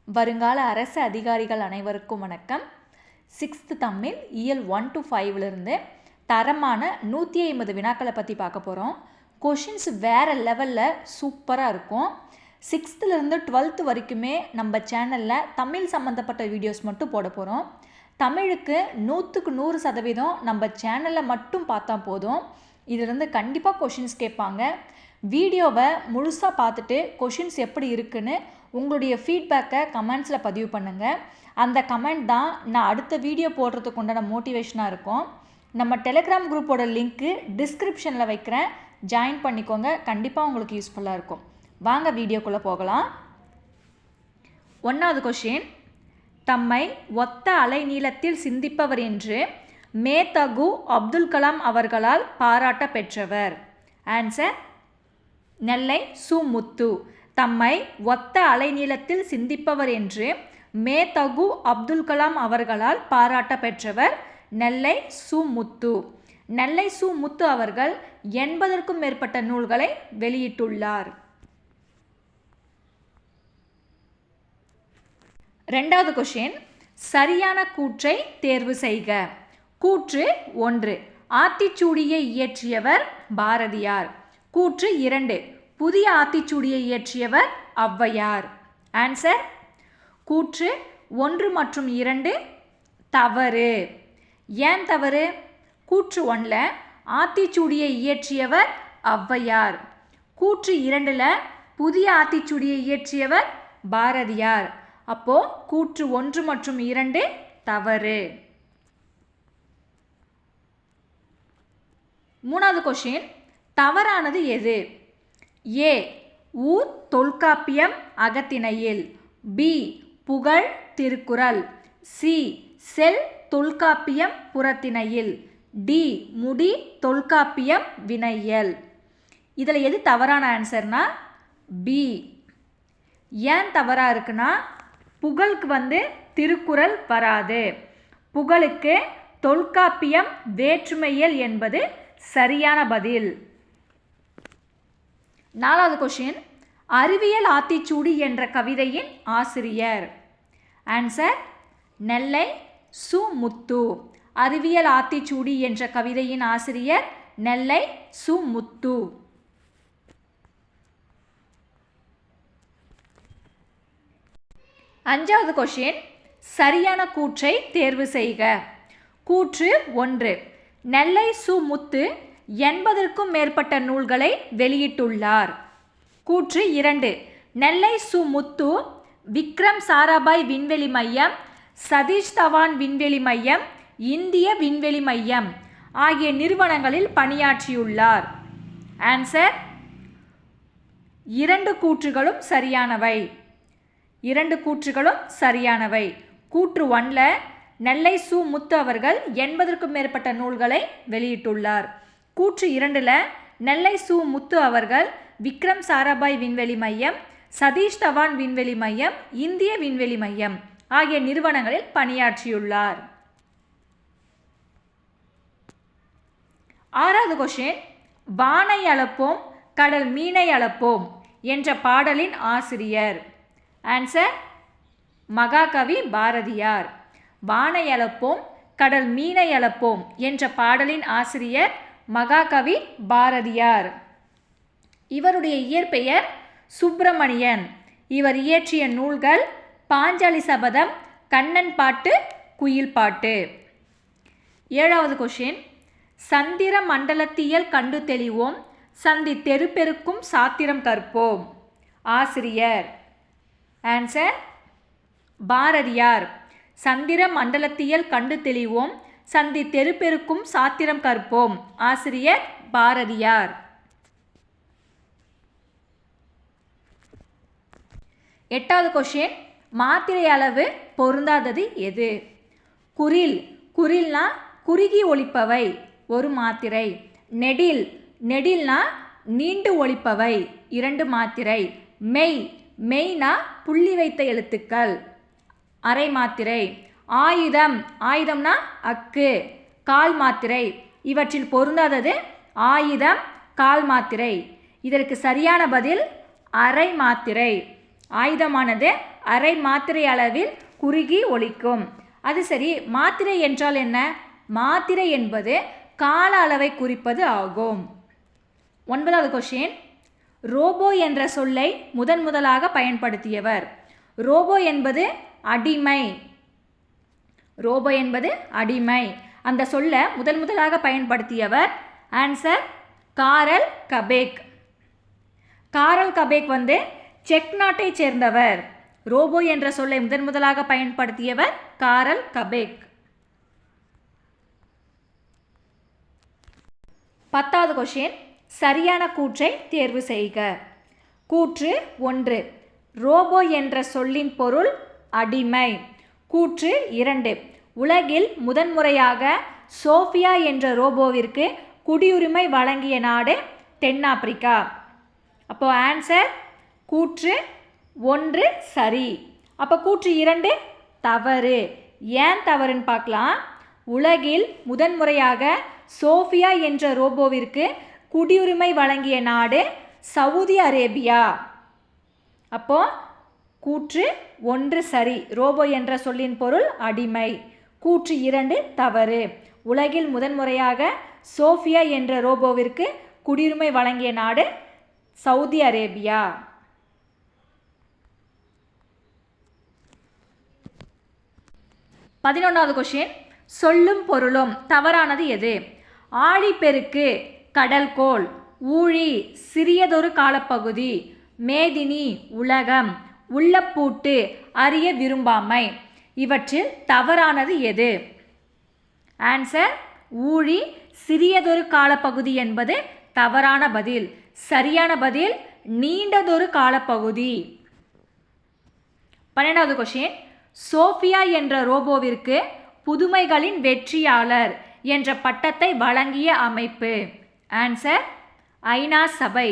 வருங்கால அரசு அதிகாரிகள் அனைவருக்கும் வணக்கம். 6th தமிழ் இயல் 1 to 5லிருந்து தரமான 150 வினாக்களை பற்றி பார்க்க போகிறோம். கொஷின்ஸ் வேறு லெவலில் சூப்பராக இருக்கும். 6th-லேருந்து 12th வரைக்குமே நம்ம சேனலில் தமிழ் சம்மந்தப்பட்ட வீடியோஸ் மட்டும் போட போகிறோம். தமிழுக்கு 100க்கு 100% நம்ம சேனலில் மட்டும் பார்த்தா போதும். இதிலிருந்து கண்டிப்பாக கொஷின்ஸ் கேட்பாங்க. வீடியோவை முழுசாக பார்த்துட்டு கொஷின்ஸ் எப்படி இருக்குன்னு உங்களுடைய ஃபீட்பேக்கை கமெண்ட்ஸில் பதிவு பண்ணுங்கள். அந்த கமெண்ட் தான் நான் அடுத்த வீடியோ போடுறதுக்கு உண்டான மோட்டிவேஷனாக இருக்கும். நம்ம டெலிகிராம் குரூப்போட லிங்க்கு டிஸ்கிரிப்ஷனில் வைக்கிறேன், ஜாயின் பண்ணிக்கோங்க. கண்டிப்பாக உங்களுக்கு யூஸ்ஃபுல்லாக இருக்கும். வாங்க வீடியோக்குள்ளே போகலாம். 1வது கொஷின், தம்மை ஒத்த அலை நீளத்தில் சிந்திப்பவர் என்று மேதகு அப்துல் கலாம் அவர்களால் பாராட்ட பெற்றவர். ஆன்சர் நெல்லை சு முத்து. தம்மை ஒத்த அலைநீளத்தில் சிந்திப்பவர் என்று மேதகு அப்துல் கலாம் அவர்களால் பாராட்ட பெற்றவர் நெல்லை சு முத்து. நெல்லை சு முத்து அவர்கள் 80க்கும் மேற்பட்ட நூல்களை வெளியிட்டுள்ளார். 2வது கொஷின், சரியான கூற்றை தேர்வு செய்க. கூற்று 1, ஆத்திச்சூடியை இயற்றியவர் பாரதியார். கூற்று 2, புதிய ஆத்திச்சூடியை இயற்றியவர் ஔவையார். ஆன்சர் கூற்று 1 மற்றும் 2 தவறு. ஏன் தவறு? கூற்று 1ல் ஆத்திச்சூடியை இயற்றியவர் ஔவையார், கூற்று 2ல் புதிய ஆத்திச்சூடியை இயற்றியவர் பாரதியார். அப்போ கூற்று 1 மற்றும் 2 தவறு. 3வது கொஷின், தவறானது எது? ஏ ஊர் தொல்காப்பியம் அகத்திணையில், பி புகழ் திருக்குறள், சி செல் தொல்காப்பியம் புறத்திணையில், டி முடி தொல்காப்பியம் வினையியல். இதில் எது தவறான ஆன்சர்னா பி. ஏன் தவறாக இருக்குன்னா புகழுக்கு திருக்குறள் வராது. புகழுக்கு தொல்காப்பியம் வேற்றுமையியல் என்பது சரியான பதில். 4வது கொஷின், அறிவியல் ஆத்திச்சூடி என்ற கவிதையின் ஆசிரியர். ஆன்சர் நெல்லை சு முத்து. அறிவியல் ஆத்திச்சூடி என்ற கவிதையின் ஆசிரியர் நெல்லை சு முத்து. 5வது கொஷின், சரியான கூற்றை தேர்வு செய்க. கூற்று 1, நெல்லை சு முத்து 80க்கும் மேற்பட்ட நூல்களை வெளியிட்டுள்ளார். கூற்று 2, நெல்லை சு முத்து விக்ரம் சாராபாய் விண்வெளி மையம், சதீஷ் தவான் விண்வெளி மையம், இந்திய விண்வெளி மையம் ஆகிய நிறுவனங்களில் பணியாற்றியுள்ளார். ஆன்சர் 2 கூற்றுகளும் சரியானவை. 2 கூற்றுகளும் சரியானவை. கூற்று 1ல் நெல்லை சு முத்து அவர்கள் 80க்கும் மேற்பட்ட நூல்களை வெளியிட்டுள்ளார். கூற்று 2ல் நெல்லை சு முத்து அவர்கள் விக்ரம் சாராபாய் விண்வெளி மையம், சதீஷ் தவான் விண்வெளி மையம், இந்திய விண்வெளி மையம் ஆகிய நிறுவனங்களில் பணியாற்றியுள்ளார். 6வது கொஷின், வானை அளப்போம் கடல் மீனை அளப்போம் என்ற பாடலின் ஆசிரியர். ஆன்சர் மகாகவி பாரதியார். வானை அளப்போம் கடல் மீனை அளப்போம் என்ற பாடலின் ஆசிரியர் மகாகவி பாரதியார். இவருடைய இயற்பெயர் சுப்பிரமணியன். இவர் இயற்றிய நூல்கள் பாஞ்சாலி சபதம், கண்ணன் பாட்டு, குயில் பாட்டு. 7வது கொஷின், சந்திர மண்டலத்தியல் கண்டு தெளிவோம், சந்தி தெருப்பெருக்கும் சாத்திரம் கற்போம். ஆசிரியர். ஆன்சர் பாரதியார். சந்திர மண்டலத்தியல் கண்டு தெளிவோம், சந்தி தெருப்பெருக்கும் சாத்திரம் கற்போம். ஆசிரியர் பாரதியார். 8வது கொஷின், மாத்திரை அளவு பொருந்தாதது எது? குறில். குறில்னா குறுகி ஒலிப்பவை, ஒரு மாத்திரை. நெடில். நெடில்னா நீண்டு ஒலிப்பவை, 2 மாத்திரை. மெய். மெய்னா புள்ளி வைத்த எழுத்துக்கள், அரை மாத்திரை. ஆயுதம். ஆயுதம்னா அக்கு, கால் மாத்திரை. இவற்றில் பொருந்தாதது ஆயுதம், கால் மாத்திரை. இதற்கு சரியான பதில் அரை மாத்திரை. ஆயுதமானது அரை மாத்திரை அளவில் குறுகி ஒலிக்கும். அது சரி, மாத்திரை என்றால் என்ன? மாத்திரை என்பது கால அளவை குறிப்பது ஆகும். 9வது கொஸ்டின், ரோபோ என்ற சொல்லை முதலாக பயன்படுத்தியவர். ரோபோ என்பது அடிமை. ரோபோ என்பது அடிமை. அந்த சொல்லை முதலாக பயன்படுத்தியவர் ஆன்சர் காரல் கபேக். காரல் கபேக் செக் நாட்டை சேர்ந்தவர். ரோபோ என்ற சொல்லை முதலாக பயன்படுத்தியவர் காரல் கபேக். 10வது கொஸ்டின், சரியான கூற்றை தேர்வு செய்க. கூற்று 1, ரோபோ என்ற சொல்லின் பொருள் அடிமை. கூற்று 2, உலகில் முதன்முறையாக சோஃபியா என்ற ரோபோவிற்கு குடியுரிமை வழங்கிய நாடு தென்னாப்பிரிக்கா. அப்போ ஆன்சர் கூற்று 1 சரி. அப்போ கூற்று 2 தவறு. ஏன் தவறுன்னு பார்க்கலாம். உலகில் முதன்முறையாக சோஃபியா என்ற ரோபோவிற்கு குடியுரிமை வழங்கிய நாடு சவுதி அரேபியா. அப்போ கூற்று 1 சரி. ரோபோ என்ற சொல்லின் பொருள் அடிமை. கூற்று 2 தவறு. உலகில் முதன்முறையாக சோஃபியா என்ற ரோபோவிற்கு குடியுரிமை வழங்கிய நாடு சவுதி அரேபியா. 11வது கொஸ்டின், சொல்லும் பொருளும் தவறானது எது? ஆழிப்பெருக்கு, கடல்கோள், ஊழி, சிறியதொரு காலப்பகுதி, மேதினி, உலகம், உள்ளப்பூட்டு, அறிய விரும்பாமை. இவற்றில் தவறானது எது? ஆன்சர் ஊழி, சிறியதொரு காலப்பகுதி என்பது தவறான பதில். சரியான பதில் நீண்டதொரு காலப்பகுதி. 12வது கொஸ்டின், சோஃபியா என்ற ரோபோவிற்கு புதுமைகளின் வெற்றியாளர் என்ற பட்டத்தை வழங்கிய அமைப்பு. ஆன்சர் ஐநா சபை.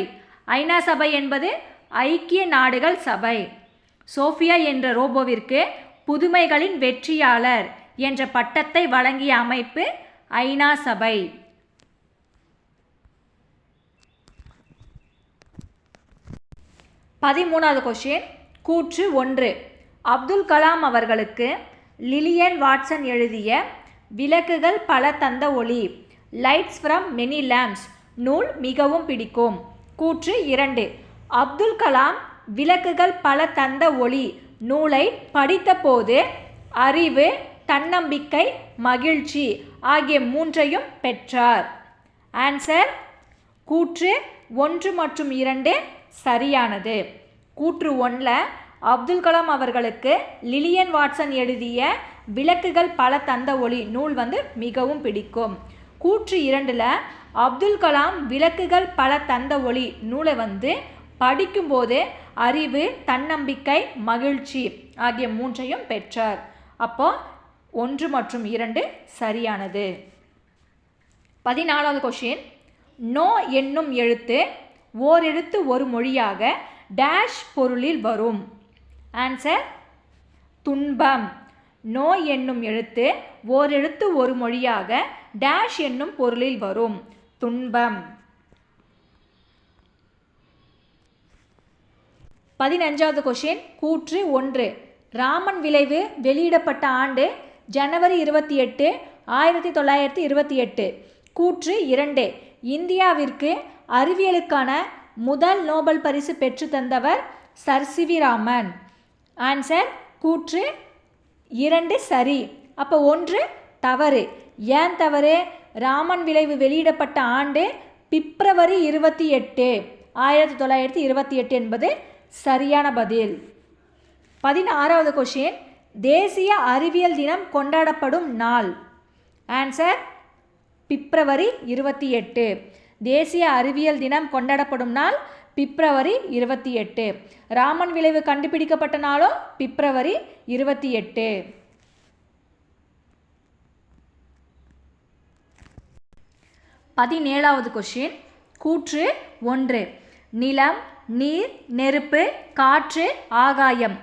ஐநா சபை என்பது ஐக்கிய நாடுகள் சபை. சோஃபியா என்ற ரோபோவிற்கு புதுமைகளின் வெற்றியாளர் என்ற பட்டத்தை வழங்கிய அமைப்பு ஐநா சபை. 13வது கொஸ்டின், கூற்று 1, அப்துல் கலாம் அவர்களுக்கு லிலியன் வாட்சன் எழுதிய விளக்குகள் பல தந்த ஒளி, லைட்ஸ் ஃப்ரம் மெனி லேம்ப்ஸ் நூல் மிகவும் பிடிக்கும். கூற்று 2, அப்துல் கலாம் விளக்குகள் பல தந்த ஒளி நூலை படித்தபோது அறிவு, தன்னம்பிக்கை, மகிழ்ச்சி ஆகிய 3ஐயும் பெற்றார். ஆன்சர் கூற்று 1 மற்றும் 2 சரியானது. கூற்று 1ல் அப்துல் கலாம் அவர்களுக்கு லிலியன் வாட்சன் எழுதிய விளக்குகள் பல தந்த ஒளி நூல் மிகவும் பிடிக்கும். கூற்று 2ல் அப்துல் கலாம் விளக்குகள் பல தந்த ஒளி நூலை படிக்கும்போது அறிவு, தன்னம்பிக்கை, மகிழ்ச்சி ஆகிய 3ஐயும் பெற்றார். அப்போ 1 மற்றும் 2 சரியானது. 14வது கொஸ்டின், நோ என்னும் எழுத்து ஓரெழுத்து ஒரு மொழியாக டேஷ் பொருளில் வரும். ஆன்சர் துன்பம். நோ என்னும் எழுத்து ஓரெழுத்து ஒரு மொழியாக டேஷ் என்னும் பொருளில் வரும். துன்பம். 15வது கொஸ்டின், கூற்று 1, ராமன் விளைவு வெளியிடப்பட்ட ஆண்டு ஜனவரி 28, 1928. கூற்று 2, இந்தியாவிற்கு அறிவியலுக்கான முதல் நோபல் பரிசு பெற்று தந்தவர் சர் சி.வி. ராமன். ஆன்சர் கூற்று 2 சரி. அப்போ 1 தவறு. ஏன் தவறு? ராமன் விளைவு வெளியிடப்பட்ட ஆண்டு பிப்ரவரி 28, 1928 என்பது சரியான பதில். 16வது கொஸ்டின், தேசிய அறிவியல் தினம் கொண்டாடப்படும் நாள். ஆன்சர் பிப்ரவரி 28. தேசிய அறிவியல் தினம் கொண்டாடப்படும் நாள் பிப்ரவரி 28. ராமன் விளைவு கண்டுபிடிக்கப்பட்ட நாளும் பிப்ரவரி 28. 17வது கொஸ்டின், கூற்று 1, நிலம், நீர், நெருப்பு, காற்று, ஆகாயம்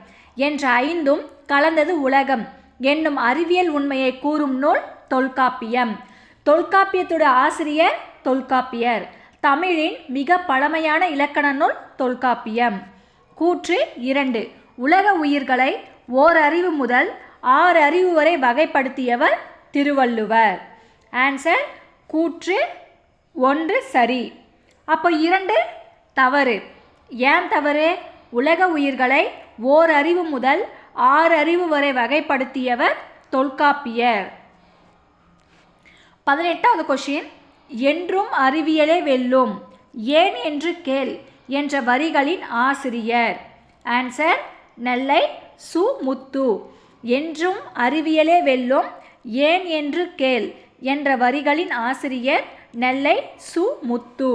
என்ற 5ம் கலந்தது உலகம் என்னும் அறிவியல் உண்மையை கூறும் நூல் தொல்காப்பியம். தொல்காப்பியத்தோட ஆசிரியர் தொல்காப்பியர். தமிழின் மிக பழமையான இலக்கண நூல் தொல்காப்பியம். கூற்று 2, உலக உயிர்களை ஓரறிவு முதல் 6 அறிவு வரை வகைப்படுத்தியவர் திருவள்ளுவர். ஆன்சர் கூற்று 1 சரி. அப்போ 2 தவறு. ஏன் தவறு? உலக உயிர்களை ஓரறிவு முதல் 6 அறிவு வரை வகைப்படுத்தியவர் தொல்காப்பியர். 18வது கொஷின், என்றும் அறிவியலே வெல்லும் ஏன் என்று கேள் என்ற வரிகளின் ஆசிரியர். ஆன்சர் நெல்லை சு. முத்து. என்றும் அறிவியலே வெல்லும் ஏன் என்று கேள் என்ற வரிகளின் ஆசிரியர் நெல்லை சு. முத்து.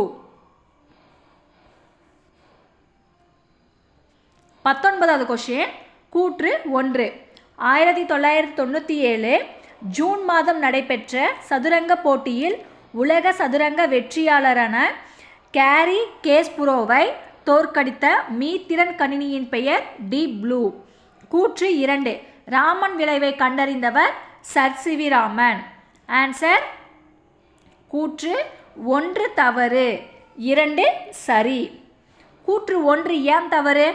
19வது கொஷின், கூற்று 1. 1997 ஜூன் மாதம் நடைபெற்ற சதுரங்க போட்டியில் உலக சதுரங்க வெற்றியாளரான கேரி கேஸ்புரோவை தோற்கடித்த மீத்திறன் கணினியின் பெயர் டீப் ப்ளூ. கூற்று 2. ராமன் விளைவை கண்டறிந்தவர் sir C V Raman. Answer கூற்று 1 தவறு, 2 சரி. கூற்று 1 ஏன் தவறு?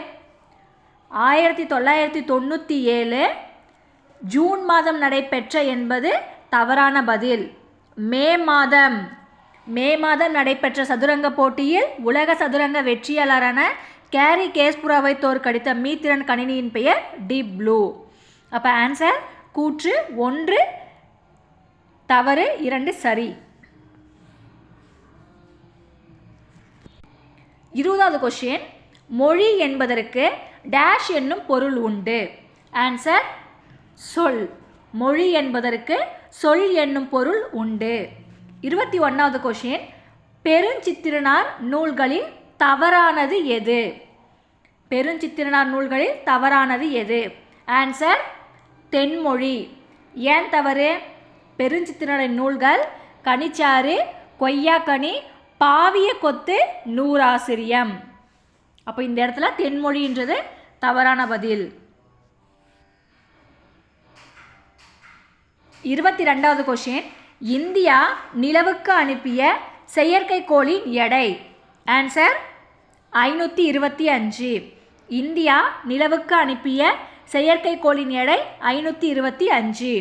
1997 ஜூன் மாதம் நடைபெற்ற என்பது தவறான பதில். மே மாதம் நடைபெற்ற சதுரங்க போட்டியில் உலக சதுரங்க வெற்றியாளரான கேரி கேஸ்புராவை தோற்கடித்த மீத்திறன் கணினியின் பெயர் டீப் ப்ளூ. அப்போ ஆன்சர் கூற்று 1 தவறு, 2 சரி. 20வது கொஷின், மொழி என்பதற்கு டேஷ் என்னும் பொருள் உண்டு. ஆன்சர் சொல். மொழி என்பதற்கு சொல் என்னும் பொருள் உண்டு. 21வது கொஷின், பெருஞ்சித்திரனார் நூல்களில் தவறானது எது? பெருஞ்சித்திரனார் நூல்களில் தவறானது எது? ஆன்சர் தென்மொழி. ஏன் தவறு? பெருஞ்சித்திரனின் நூல்கள் கனிச்சாறு, கொய்யாக்கனி, பாவிய கொத்து, நூறாசிரியம். அப்போ இந்த இடத்துல தென்மொழின்றது தவறான பதில். 22வது கொஷின், இந்தியா நிலவுக்கு அனுப்பிய செயற்கைக்கோளின் எடை. ஆன்சர் 525. இந்தியா நிலவுக்கு அனுப்பிய செயற்கைக்கோளின் எடை 525.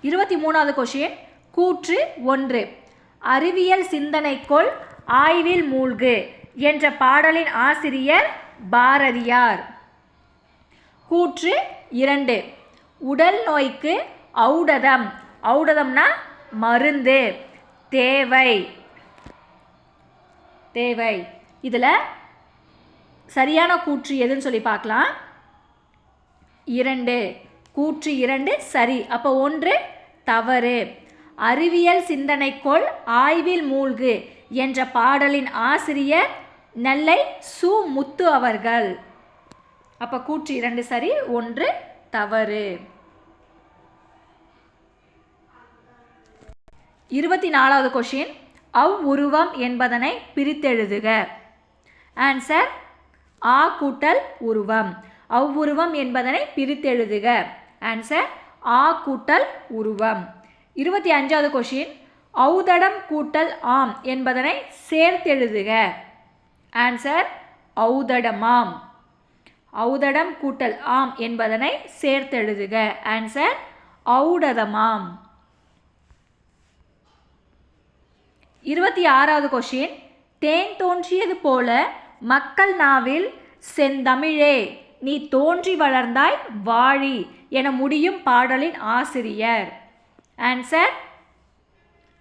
23வது கொஷின், கூற்று 1. அறிவியல் சிந்தனைக்குள் ஆய்வில் மூழ்கு என்ற பாடலின் ஆசிரியர் பாரதியார். கூற்று 2. உடல் நோய்க்கு ஔடதம், ஔடதம்னா மருந்து, தேவை. இதில் சரியான கூற்று எதுன்னு சொல்லி பார்க்கலாம். 2. கூற்று 2 சரி. அப்போ 1 தவறு. அறிவியல் சிந்தனைக்குள் ஆய்வில் மூழ்கு என்ற பாடலின் ஆசிரியர் நெல்லை சு. முத்து அவர்கள். அப்போ கூற்று 2 சரி, 1 தவறு. 24வது கொஷின், அவ்வுருவம் என்பதனை பிரித்தெழுதுக. ஆன்சர் ஆ கூட்டல் உருவம். அவ்வுருவம் என்பதனை பிரித்தெழுதுக. ஆன்சர் ஆ கூட்டல் உருவம். 25வது கொஷின், ஔதடம் கூட்டல் ஆம் என்பதனை சேர்த்தெழுதுக. ஆன்சர் ஔதடமாம். ஔதடம் கூட்டல் ஆம் என்பதனை சேர்த்தெழுதுக. ஆன்சர் ஔடதமாம். 26வது கொஷின், தேன் தோன்றியது போல மக்கள் நாவில் செந்தமிழே நீ தோன்றி வளர்ந்தாய் வாழி என முடியும் பாடலின் ஆசிரியர். ஆன்சர்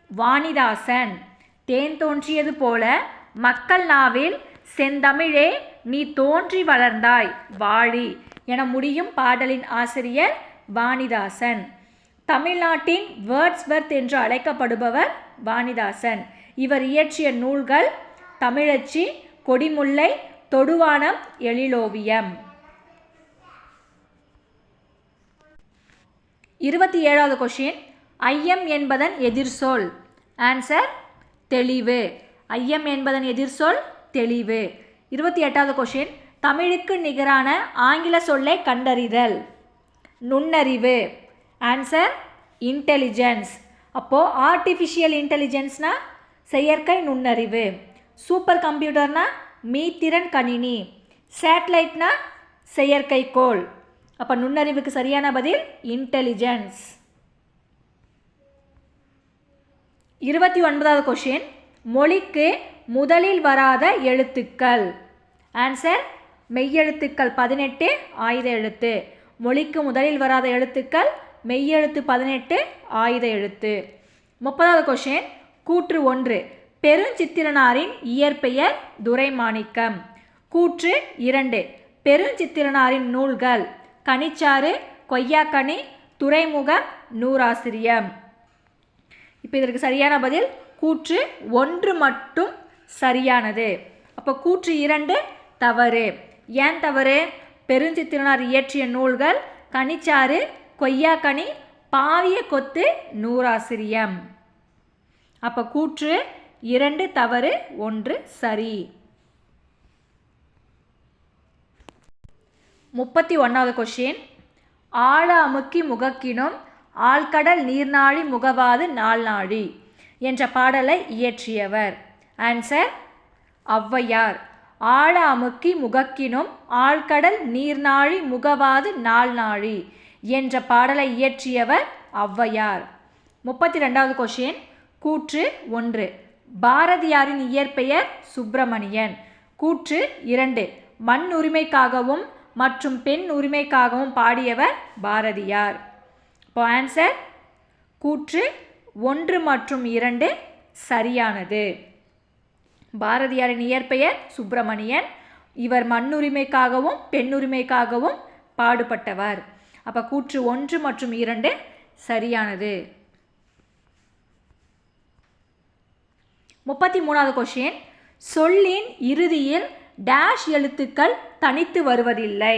வாணிதாசன். தேன் தோன்றியது போல மக்கள் நாவில் செந்தமிழே நீ தோன்றி வளர்ந்தாய் வாழி என முடியும் பாடலின் ஆசிரியர் வாணிதாசன். தமிழ்நாட்டின் வேர்ட்ஸ்வர்த் என்று அழைக்கப்படுபவர் வாணிதாசன். இவர் இயற்றிய நூல்கள் தமிழச்சி, கொடிமுல்லை, தொடுவானம், எழிலோவியம். 27வது கொஷின், ஐயம் என்பதன் எதிர்சொல். ஆன்சர் தெளிவு. ஐயம் என்பதன் எதிர்சொல் தெளிவு. 28வது கொஷின், தமிழுக்கு நிகரான ஆங்கில சொல்லை கண்டறிதல். நுண்ணறிவு. Answer intelligence. அப்போது ஆர்டிஃபிஷியல் இன்டெலிஜென்ஸ்னால் செயற்கை நுண்ணறிவு. சூப்பர் கம்ப்யூட்டர்னா மீத்திறன் கணினி. சேட்டலைட்னா செயற்கைக்கோள். அப்போ நுண்ணறிவுக்கு சரியான பதில் இன்டெலிஜென்ஸ். 29வது கொஷின், மொழிக்கு முதலில் வராத எழுத்துக்கள். ஆன்சர் மெய்யெழுத்துக்கள் 18, ஆயுத எழுத்து. மொழிக்கு முதலில் வராத எழுத்துக்கள் மெய்யெழுத்து 18, ஆயுத எழுத்து. 30வது கொஷின், கூற்று 1, பெருஞ்சித்திரனாரின் இயற்பெயர் துரைமாணிக்கம். கூற்று 2, பெருஞ்சித்திரனாரின் நூல்கள் கனிச்சாறு, கொய்யாக்கனி, துறைமுகம், நூறாசிரியம். இப்போ இதற்கு சரியான பதில் கூற்று 1 மட்டும் சரியானது. அப்போ கூற்று 2 தவறு. ஏன் தவறு? பெருஞ்சித்திரனார் இயற்றிய நூல்கள் கனிச்சாறு, கொய்யாக்கனி, பாவிய கொத்து, நூறாசிரியம். அப்போ கூற்று 2 தவறு, 1 சரி. 31வது கொஷின், ஆழ அமுக்கி முகக்கினும் ஆழ்கடல் நீர்நாழி முகவாது நாள்நாழி என்ற பாடலை இயற்றியவர். ஆன்சர் ஔவையார். ஆழ அமுக்கி முகக்கினும் ஆழ்கடல் நீர்நாழி முகவாது நாள்நாழி என்ற பாடலை இயற்றியவர் ஔவையார். 32வது கொஷின், கூற்று 1, பாரதியாரின் இயற்பெயர் சுப்பிரமணியன். கூற்று 2, மண் உரிமைக்காகவும் மற்றும் பெண் உரிமைக்காகவும் பாடியவர் பாரதியார். இப்போ ஆன்சர் கூற்று 1 மற்றும் 2 சரியானது. பாரதியாரின் இயற்பெயர் சுப்பிரமணியன். இவர் மண்ணுரிமைக்காகவும் பெண்ணுரிமைக்காகவும் பாடுபட்டவர். அப்போ கூற்று 1 மற்றும் 2 சரியானது. 33வது கொஷின், சொல்லின் இறுதியில் டேஷ் எழுத்துக்கள் தனித்து வருவதில்லை.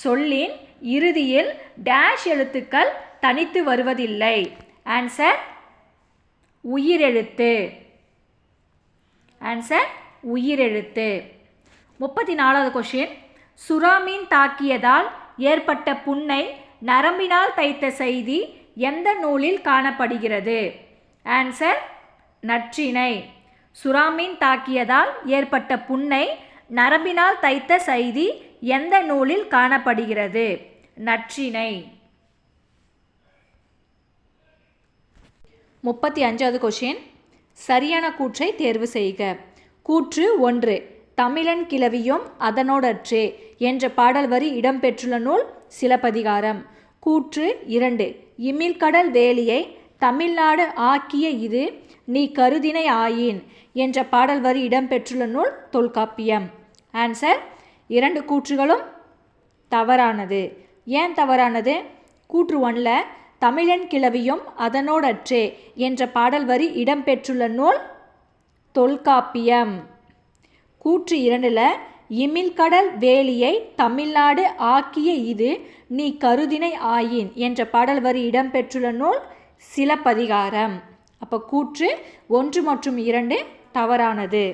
சொல்லின் இறுதியில் டேஷ் எழுத்துக்கள் தனித்து வருவதில்லை. ஆன்சர் உயிரெழுத்து. ஆன்சர் உயிரெழுத்து. 34வது கொஷின், சுறாமீன் தாக்கியதால் ஏற்பட்ட புண்ணை நரம்பினால் தைத்த செய்தி எந்த நூலில் காணப்படுகிறது? ஆன்சர் நற்றிணை. சுறாமீன் தாக்கியதால் ஏற்பட்ட புண்ணை நரம்பினால் தைத்த செய்தி எந்த நூலில் காணப்படுகிறது? நற்றிணை. 35வது கொஷின், சரியான கூற்றை தேர்வு செய்க. கூற்று 1, தமிழன் கிளவியும் அதனோடற்றே என்ற பாடல் வரி இடம்பெற்றுள்ள நூல் சிலப்பதிகாரம். கூற்று 2, இமிழ்கடல் வேலியை தமிழ்நாடு ஆக்கிய இது நீ கருதினை ஆயின் என்ற பாடல் வரி இடம்பெற்றுள்ள நூல் தொல்காப்பியம். ஆன்சர் 2 கூற்றுகளும் தவறானது. ஏன் தவறானது? கூற்று 1ல் தமிழன் கிளவியும் அதனோடற்றே என்ற பாடல் வரி இடம்பெற்றுள்ள நூல் தொல்காப்பியம். கூற்று 2ல் இமிழ்கடல் வேலியை தமிழ்நாடு ஆக்கிய இது நீ கருதினை ஆயின் என்ற பாடல் வரி இடம்பெற்றுள்ள நூல் சிலப்பதிகாரம். அப்போ கூற்று 1 மற்றும் 2 தவறானது.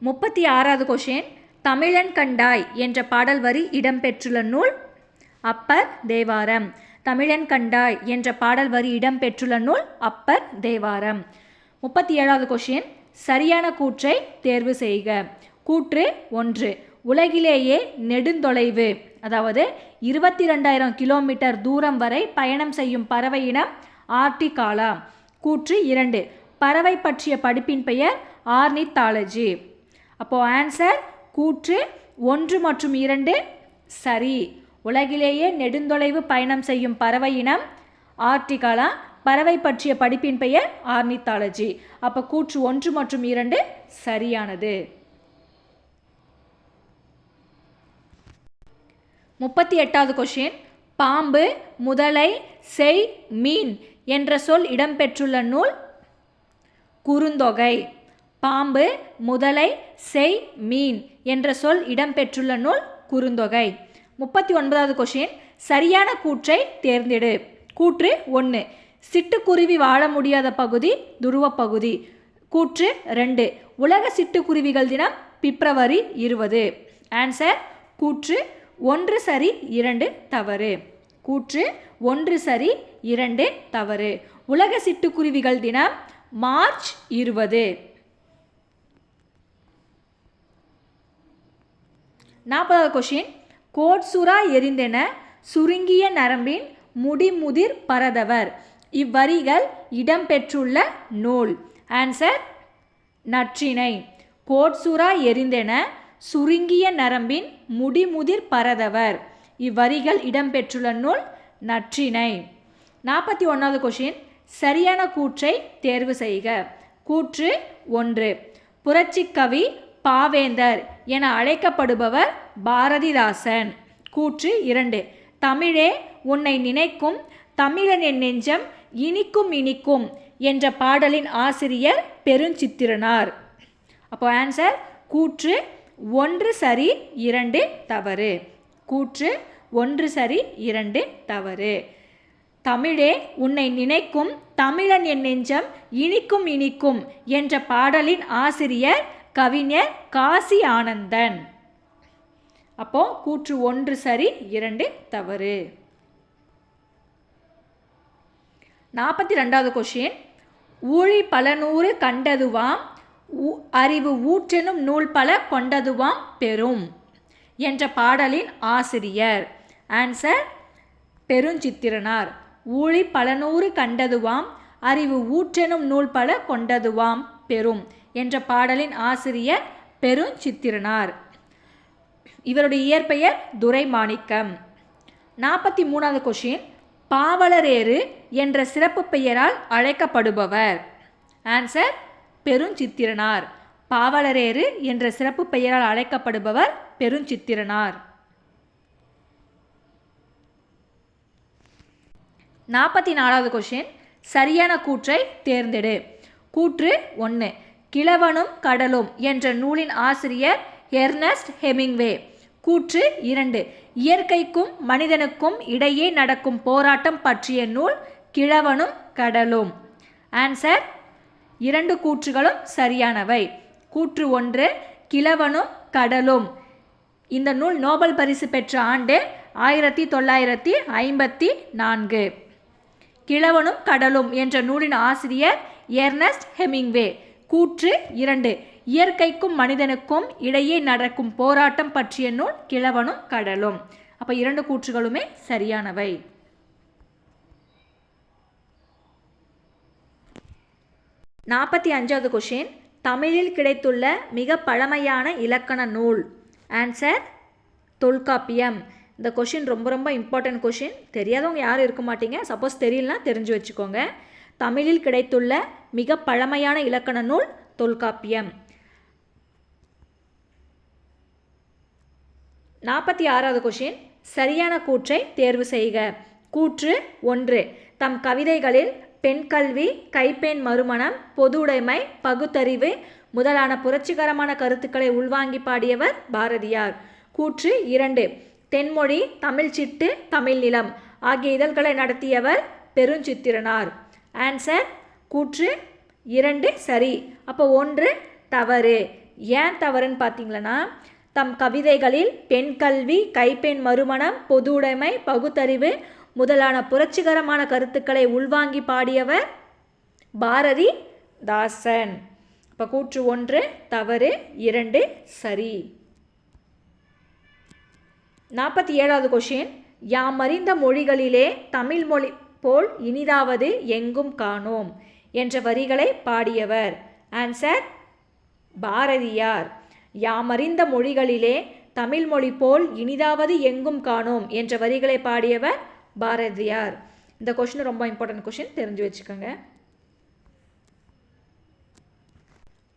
36வது கொஷின், தமிழன் கண்டாய் என்ற பாடல் வரி இடம்பெற்றுள்ள நூல் அப்பர் தேவாரம். தமிழன் கண்டாய் என்ற பாடல் வரி இடம்பெற்றுள்ள நூல் அப்பர் தேவாரம். 37வது கொஷின், சரியான கூற்றை தேர்வு செய்க. கூற்று 1, உலகிலேயே நெடுந்தொலைவு அதாவது 22,000 கிலோமீட்டர் தூரம் வரை பயணம் செய்யும் பறவை இனம் ஆர்டிகாலா. கூற்று 2, பறவை பற்றிய படிப்பின் பெயர் ஆர்னித்தாலஜி. அப்போ ஆன்சர் கூற்று 1 மற்றும் 2 சரி. உலகிலேயே நெடுந்தொலைவு பயணம் செய்யும் பறவை இனம் ஆர்டிகாலா. பறவை பற்றிய படிப்பின் பெயர் ஆர்னித்தாலஜி. அப்போ கூற்று 1 மற்றும் 2 சரியானது. 38வது கொஷின், பாம்பு, முதலை, செய், மீன் என்ற சொல் இடம்பெற்றுள்ள நூல் குறுந்தொகை. பாம்பு, முதலை, செய், மீன் என்ற சொல் இடம்பெற்றுள்ள நூல் குறுந்தொகை. 39வது கொஷின், சரியான கூற்றை தேர்ந்தெடு. கூற்று 1, சிட்டுக்குருவி வாழ முடியாத பகுதி துருவ பகுதி. கூற்று 2, உலக சிட்டுக்குருவிகள் தினம் பிப்ரவரி 20. ஆன்சர் கூற்று 1 சரி 2 தவறு. கூற்று 1 சரி 2 தவறு. உலக சிட்டுக்குருவிகள் தினம் மார்ச் 20. 40வது கொஷின். கோட்சுறா எரிந்தென சுருங்கிய நரம்பின் முடிமுதிர் பரதவர். இவ்வரிகள் இடம்பெற்றுள்ள நூல். ஆன்சர் நற்றிணை. கோட்சுறா எரிந்தென சுருங்கிய நரம்பின் முடிமுதிர் பரதவர். இவ்வரிகள் இடம்பெற்றுள்ள நூல் நற்றிணை. 41வது கொஷின். சரியான கூற்றை தேர்வு செய்க. கூற்று 1. புரட்சிக்கவி பாவேந்தர் என அழைக்கப்படுபவர் பாரதிதாசன். கூற்று 2. தமிழே உன்னை நினைக்கும் தமிழன் என் நெஞ்சம் இனிக்கும் இனிக்கும் என்ற பாடலின் ஆசிரியர் பெருஞ்சித்திரனார். அப்போ ஆன்சர் கூற்று 1 சரி 2 தவறு. கூற்று 1 சரி 2 தவறு. தமிழே உன்னை நினைக்கும் தமிழன் என் நெஞ்சம் இனிக்கும் இனிக்கும் என்ற பாடலின் ஆசிரியர் கவிஞர் காசி ஆனந்தன். அப்போ கூற்று 1 சரி 2 தவறு. 42வது கொஷின். ஊழி பல நூறு கண்டதுவாம் அறிவு ஊற்றெனும் நூல் பல கொண்டதுவாம் பெரும் என்ற பாடலின் ஆசிரியர். ஆன்சர் பெருஞ்சித்திரனார். ஊழி பல நூறு கண்டதுவாம் அறிவு ஊற்றெனும் நூல் பல கொண்டதுவாம் பெரும் என்ற பாடலின் ஆசிரியர் பெருஞ்சித்திரனார். இவருடைய இயற்பெயர் துரைமாணிக்கம். 43வது கொஷின். பாவலரேறு என்ற சிறப்பு பெயரால் அழைக்கப்படுபவர். ஆன்சர் பெருஞ்சித்திரனார். பாவலரேறு என்ற சிறப்பு பெயரால் அழைக்கப்படுபவர் பெருஞ்சித்திரனார். 44வது கொஷின். சரியான கூற்றை தேர்ந்தெடு. கூற்று 1. கிழவனும் கடலும் என்ற நூலின் ஆசிரியர் எர்னஸ்ட் ஹெமிங்வே. கூற்று 2. இயற்கைக்கும் மனிதனுக்கும் இடையே நடக்கும் போராட்டம் பற்றிய நூல் கிழவனும் கடலும். ஆன்சர் 2 கூற்றுகளும் சரியானவை. கூற்று 1 கிழவனும் கடலும். இந்த நூல் நோபல் பரிசு பெற்ற ஆண்டு 1954. கிழவனும் கடலும் என்ற நூலின் ஆசிரியர் எர்னஸ்ட் ஹெமிங்வே. கூற்று 2 இயற்கைக்கும் மனிதனுக்கும் இடையே நடக்கும் போராட்டம் பற்றிய நூல் கிழவனும் கடலும். அப்போ 2 கூற்றுகளுமே சரியானவை. 45வது கொஷின். தமிழில் கிடைத்துள்ள மிக பழமையான இலக்கண நூல். ஆன்சர் தொல்காப்பியம். இந்த கொஷின் ரொம்ப ரொம்ப இம்பார்ட்டன்ட் கொஷின். தெரியாதவங்க யாரும் இருக்க மாட்டீங்க. சப்போஸ் தெரியலனா தெரிஞ்சு வச்சுக்கோங்க. தமிழில் கிடைத்துள்ள மிக பழமையான இலக்கண நூல் தொல்காப்பியம். 46வது கொஷின். சரியான கூற்றை தேர்வு செய்க. கூற்று 1. தம் கவிதைகளில் பெண் கல்வி, கைப்பேன் மறுமணம், பொது உடைமை, பகுத்தறிவு முதலான புரட்சிகரமான கருத்துக்களை உள்வாங்கி பாடியவர் பாரதியார். கூற்று 2. தென்மொழி, தமிழ் சிட்டு, தமிழ் நிலம் ஆகிய இதழ்களை நடத்தியவர் பெருஞ்சித்திரனார். ஆன்சர் கூற்று 2 சரி. அப்போ 1 தவறு. ஏன் தவறுன்னு பார்த்தீங்களன்னா, தம் கவிதைகளில் பெண் கல்வி, கைப்பெண் மறுமணம், பொது உடைமை, பகுத்தறிவு முதலான புரட்சிகரமான கருத்துக்களை உள்வாங்கி பாடியவர் பாரதிதாசன். இப்போ கூற்று 1 தவறு, 2 சரி. 47வது கொஷின். யாமறிந்த மொழிகளிலே தமிழ் மொழி போல் இனிதாவது எங்கும் காணோம் என்ற வரிகளை பாடியவர். ஆன்சர் பாரதியார். யாமறிந்த மொழிகளிலே தமிழ் மொழி போல் இனிதாவது எங்கும் காணோம் என்ற வரிகளை பாடியவர் பாரதியார். இந்த கொஷின் ரொம்ப இம்பார்ட்டன்ட் கொஷின், தெரிஞ்சு வச்சுக்கோங்க.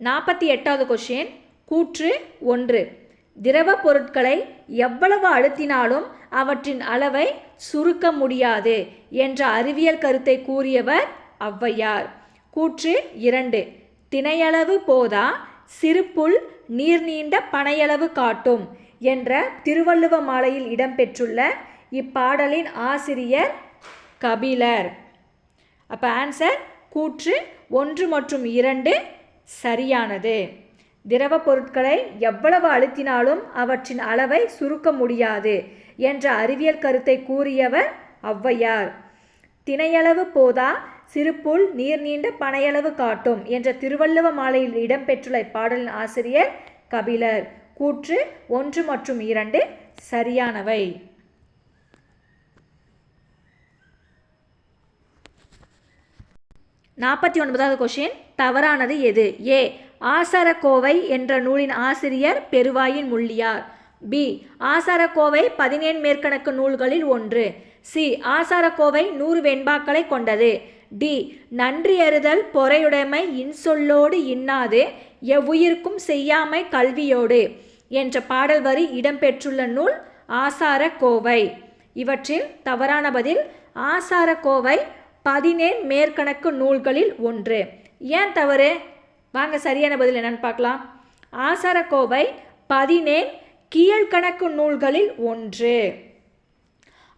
48வது கொஷின். கூற்று 1. திரவ பொருட்களை எவ்வளவு அழுத்தினாலும் அவற்றின் அளவை சுருக்க முடியாது என்ற அறிவியல் கருத்தை கூறியவர் ஔவையார். கூற்று 2. தினையளவு போதா சிறுபுல் நீர் நீண்ட பனையளவு காட்டும் என்ற திருவள்ளுவ மாலையில் இடம்பெற்றுள்ள இப்பாடலின் ஆசிரியர் கபிலர். அப்போ ஆன்சர் கூற்று 1 மற்றும் 2 சரியானது. திரவ பொருட்களை எவ்வளவு அழுத்தினாலும் அவற்றின் அளவை சுருக்க முடியாது என்ற அறிவியல் கருத்தை கூறியவர் ஔவையார். தினையளவு போதா சிறுபுல் நீர் நீண்ட பனையளவு காட்டும் என்ற திருவள்ளுவ மாலையில் இடம்பெற்றுள்ள இப்பாடலின் ஆசிரியர் கபிலர். கூற்று 1 மற்றும் 2 சரியானவை. நாற்பத்தி 49வது கொஷின், தவறானது எது? ஏ. ஆசாரக்கோவை என்ற நூலின் ஆசிரியர் பெருவாயின் முள்ளியார். பி. ஆசாரக்கோவை 17 மேற்கணக்கு நூல்களில் ஒன்று. சி. ஆசாரக்கோவை 100 வெண்பாக்களை கொண்டது. டி. நன்றியறிதல் பொறையுடைமை இன்சொல்லோடு இன்னாது எவ்வுயிர்க்கும் செய்யாமை கல்வியோடு என்ற பாடல் வரி இடம்பெற்றுள்ள நூல் ஆசாரக்கோவை. இவற்றில் தவறான பதில் ஆசாரக்கோவை 17 மேற்கணக்கு நூல்களில் ஒன்று. ஏன் தவறு? வாங்க சரியான பதில் என்னன்னு பார்க்கலாம். ஆசாரக்கோவை 17 கீழ்கணக்கு நூல்களில் ஒன்று.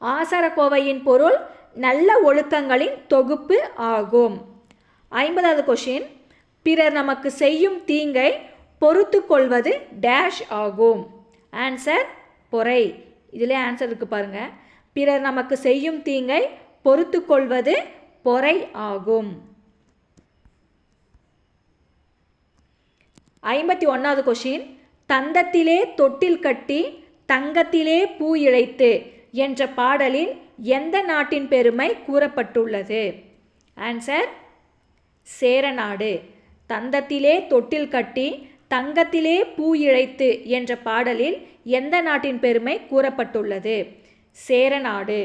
ஆசாரக்கோவையின் பொருள் நல்ல ஒழுக்கங்களின் தொகுப்பு ஆகும். 50வது கொஷின், பிறர் நமக்கு செய்யும் தீங்கை பொறுத்து கொள்வது டேஷ் ஆகும். ஆன்சர் பொறை. இதிலே ஆன்சர் இருக்கு பாருங்க. பிறர் நமக்கு செய்யும் தீங்கை பொறுத்து கொள்வது பொறை ஆகும். 51வது கொஷின், தந்தத்திலே தொட்டில் கட்டி தங்கத்திலே பூ இழைத்து என்ற பாடலில் எந்த நாட்டின் பெருமை கூறப்பட்டுள்ளது? ஆன்சர் சேரநாடு. தந்தத்திலே தொட்டில் கட்டி தங்கத்திலே பூ இழைத்து என்ற பாடலில் எந்த நாட்டின் பெருமை கூறப்பட்டுள்ளது? சேரநாடு.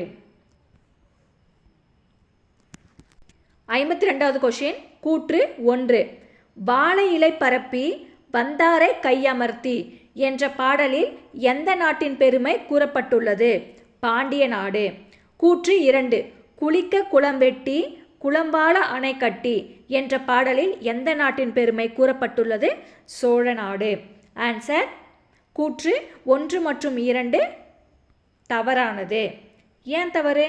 52வது கொஷின், கூற்று 1. வாழை இலை பரப்பி வந்தாரை கையமர்த்தி என்ற பாடலில் எந்த நாட்டின் பெருமை கூறப்பட்டுள்ளது? பாண்டிய நாடு. கூற்று 2. குளிக்க குளம் வெட்டி குளம்பால அணை கட்டி என்ற பாடலில் எந்த நாட்டின் பெருமை கூறப்பட்டுள்ளது? சோழ நாடு. ஆன்சர் கூற்று 1 மற்றும் 2 தவறானது. ஏன் தவறு?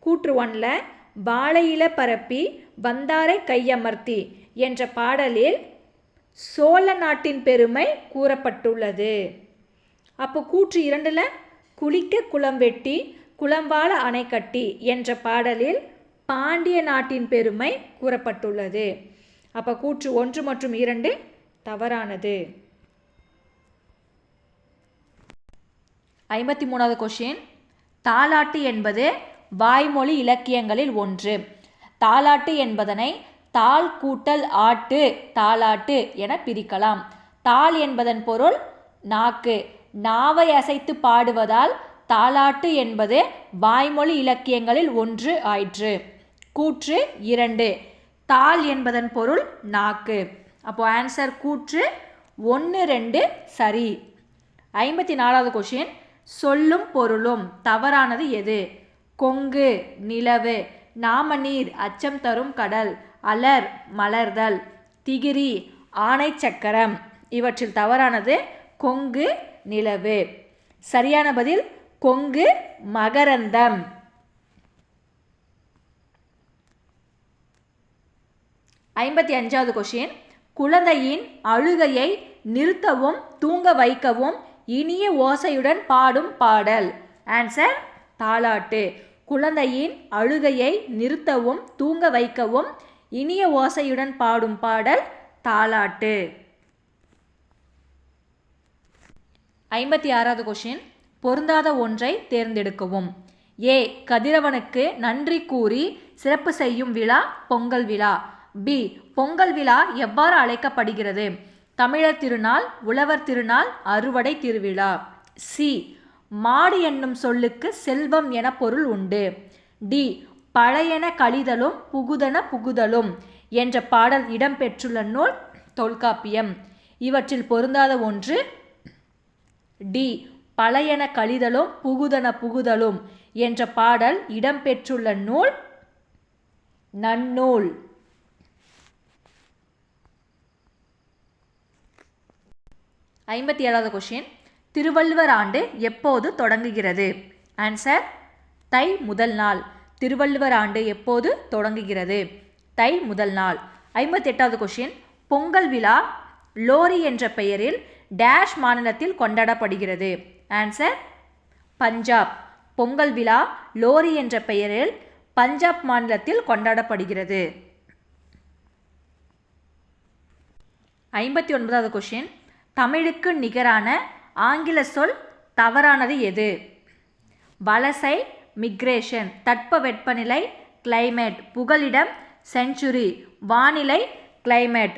கூற்று 1ல் வாழையில பரப்பி வந்தாரை கையமர்த்தி என்ற பாடலில் சோழ நாட்டின் பெருமை கூறப்பட்டுள்ளது. அப்போ கூற்று 2ல் குளிக்க குளம் வெட்டி குளம்பால அணை கட்டி என்ற பாடலில் பாண்டிய நாட்டின் பெருமை கூறப்பட்டுள்ளது. அப்போ கூற்று 1 மற்றும் 2 தவறானது. 53வது கொஷின், தாலாட்டு என்பது வாய்மொழி இலக்கியங்களில் ஒன்று. தாலாட்டு என்பதனை தாள் கூட்டல் ஆட்டு தாலாட்டு என பிரிக்கலாம். தாள் என்பதன் பொருள் நாக்கு. நாவை அசைத்து பாடுவதால் தாலாட்டு என்பது வாய்மொழி இலக்கியங்களில் ஒன்று ஆயிற்று. கூற்று 2. தாள் என்பதன் பொருள் நாக்கு. அப்போ ஆன்சர் கூற்று 1, 2 சரி. 54வது கொஷின், சொல்லும் பொருளும் தவறானது எது? கொங்கு நிலவு, நாமநீர் அச்சம் தரும் கடல், அலர் மலர்தல், திகிரி ஆணை சக்கரம். இவற்றில் தவறானது கொங்கு நிலவு. சரியான பதில் கொங்கு மகரந்தம். 55வது கொஷின், குழந்தையின் அழுகையை நிறுத்தவும் தூங்க வைக்கவும் இனிய ஓசையுடன் பாடும் பாடல். ஆன்சர் தாலாட்டு. குழந்தையின் அழுகையை நிறுத்தவும் தூங்க வைக்கவும் இனிய ஓசையுடன் பாடும் பாடல் தாலாட்டு. 56வது கொஷின், பொருந்தாத ஒன்றை தேர்ந்தெடுக்கவும். ஏ. கதிரவனுக்கு நன்றி கூறி சிறப்பு செய்யும் விழா பொங்கல் விழா. பி. பொங்கல் விழா எவ்வாறு அழைக்கப்படுகிறது? தமிழர் திருநாள், உழவர் திருநாள், அறுவடை திருவிழா. சி. மாடு என்னும் சொல்லுக்கு செல்வம் என பொருள் உண்டு. டி. பழையன கழிதலும் புகுதன புகுதலும் என்ற பாடல் இடம்பெற்றுள்ள நூல் தொல்காப்பியம். இவற்றில் பொருந்தாத ஒன்று டி. பழையன கழிதலும் புகுதன புகுதலும் என்ற பாடல் இடம்பெற்றுள்ள நூல் நன்னூல். 57வது கொஷின், திருவள்ளுவர் ஆண்டு எப்போது தொடங்குகிறது? ஆன்சர் தை முதல் நாள். திருவள்ளுவர் ஆண்டு எப்போது தொடங்குகிறது? தை முதல் நாள். 58வது கொஷின், பொங்கல் விழா லோரி என்ற பெயரில் டேஷ் மாநிலத்தில் கொண்டாடப்படுகிறது. ஆன்சர் பஞ்சாப். பொங்கல் விழா லோரி என்ற பெயரில் பஞ்சாப் மாநிலத்தில் கொண்டாடப்படுகிறது. 59வது கொஷின், தமிழுக்கு நிகரான ஆங்கில சொல் தவறானது எது? வலசை மிக்ரேஷன், தட்பவெப்பநிலை கிளைமேட், புகலிடம் செஞ்சுரி, வானிலை கிளைமேட்.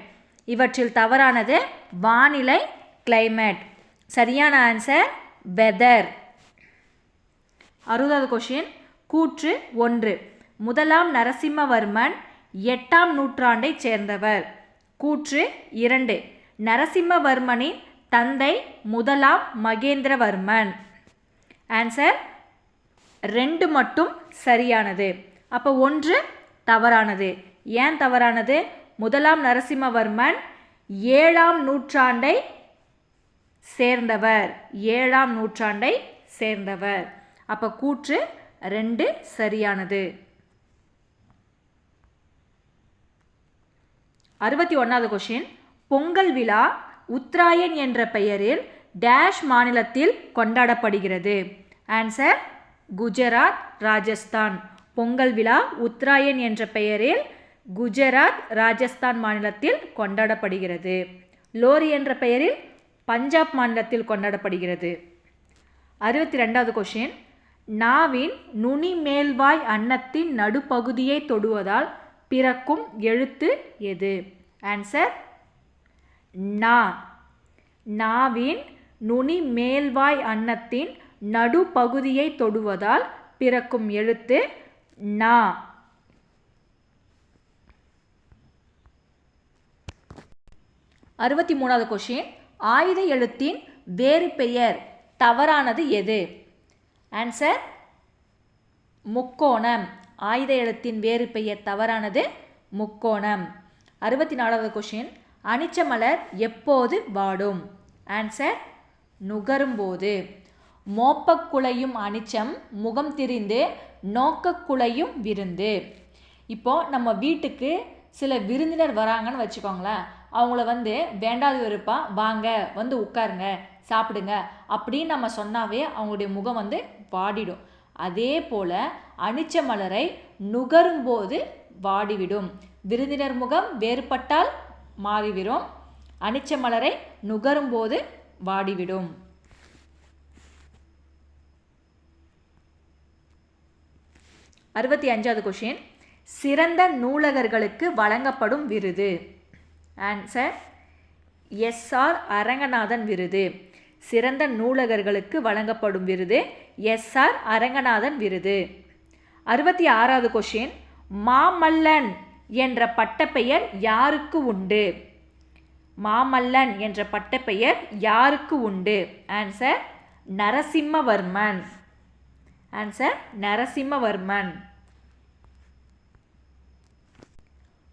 இவற்றில் தவறானது வானிலை கிளைமேட். சரியான ஆன்சர் வெதர். 60வது கொஷின். கூற்று 1. முதலாம் நரசிம்மவர்மன் 8ஆம் நூற்றாண்டை சேர்ந்தவர். கூற்று 2. நரசிம்மவர்மனின் தந்தை முதலாம் மகேந்திரவர்மன். ஆன்சர் 2 மட்டும் சரியானது. அப்போ 1 தவறானது. ஏன் தவறானது? முதலாம் நரசிம்மவர்மன் 7ஆம் நூற்றாண்டை சேர்ந்தவர். 7ஆம் நூற்றாண்டை சேர்ந்தவர். அப்போ கூற்று 2 சரியானது. 61வது கொஷின். பொங்கல் விழா உத்தராயன் என்ற பெயரில் டேஷ் மாநிலத்தில் கொண்டாடப்படுகிறது. ஆன்சர் குஜராத், ராஜஸ்தான். பொங்கல் விழா உத்தராயன் என்ற பெயரில் குஜராத், ராஜஸ்தான் மாநிலத்தில் கொண்டாடப்படுகிறது. லோரி என்ற பெயரில் பஞ்சாப் மாநிலத்தில் கொண்டாடப்படுகிறது. 62வது கொஷின். நாவின் நுனி மேல்வாய் அன்னத்தின் நடுப்பகுதியை தொடுவதால் பிறக்கும் எழுத்து எது? ஆன்சர் நா. நாவின் நுனி மேல்வாய் அன்னத்தின் நடுப்பகுதியை தொடுவதால் பிறக்கும் எழுத்து நா. 63வது கொஷின். ஆயுத எழுத்தின் வேறு பெயர் தவறானது எது? ஆன்சர் முக்கோணம். ஆயுத எழுத்தின் வேறு பெயர் தவறானது முக்கோணம். 64வது கொஷின். அனிச்சமலர் எப்போது வாடும்? ஆன்சர் நுகரும்போது. மோப்பக்குலையும் அனிச்சம் முகம் திரிந்து நோக்கக்குலையும் விருந்து. இப்போது நம்ம வீட்டுக்கு சில விருந்தினர் வராங்கன்னு வச்சுக்கோங்களேன். அவங்கள வேண்டாத வெறுப்பா வாங்க வந்து உட்காருங்க சாப்பிடுங்க அப்படின்னு நம்ம சொன்னாவே அவங்களுடைய முகம் வாடிடும். அதே போல் அனிச்ச மலரை நுகரும்போது வாடிவிடும். விருந்தினர் முகம் வேறுபட்டால் மாறிவிடும். அனிச்ச மலரை நுகரும்போது வாடிவிடும். 65வது கொஷின். சிறந்த நூலகர்களுக்கு வழங்கப்படும் விருது. ஆன்சர் எஸ்ஆர் அரங்கநாதன் விருது. சிறந்த நூலகர்களுக்கு வழங்கப்படும் விருது எஸ்ஆர் அரங்கநாதன் விருது. 66வது கொஷின். மாமல்லன் என்ற பட்டப்பெயர் யாருக்கு உண்டு? மாமல்லன் என்ற பட்டப்பெயர் யாருக்கு உண்டு? ஆன்சர் நரசிம்மவர்மன். ஆன்சர் நரசிம்மவர்மன்.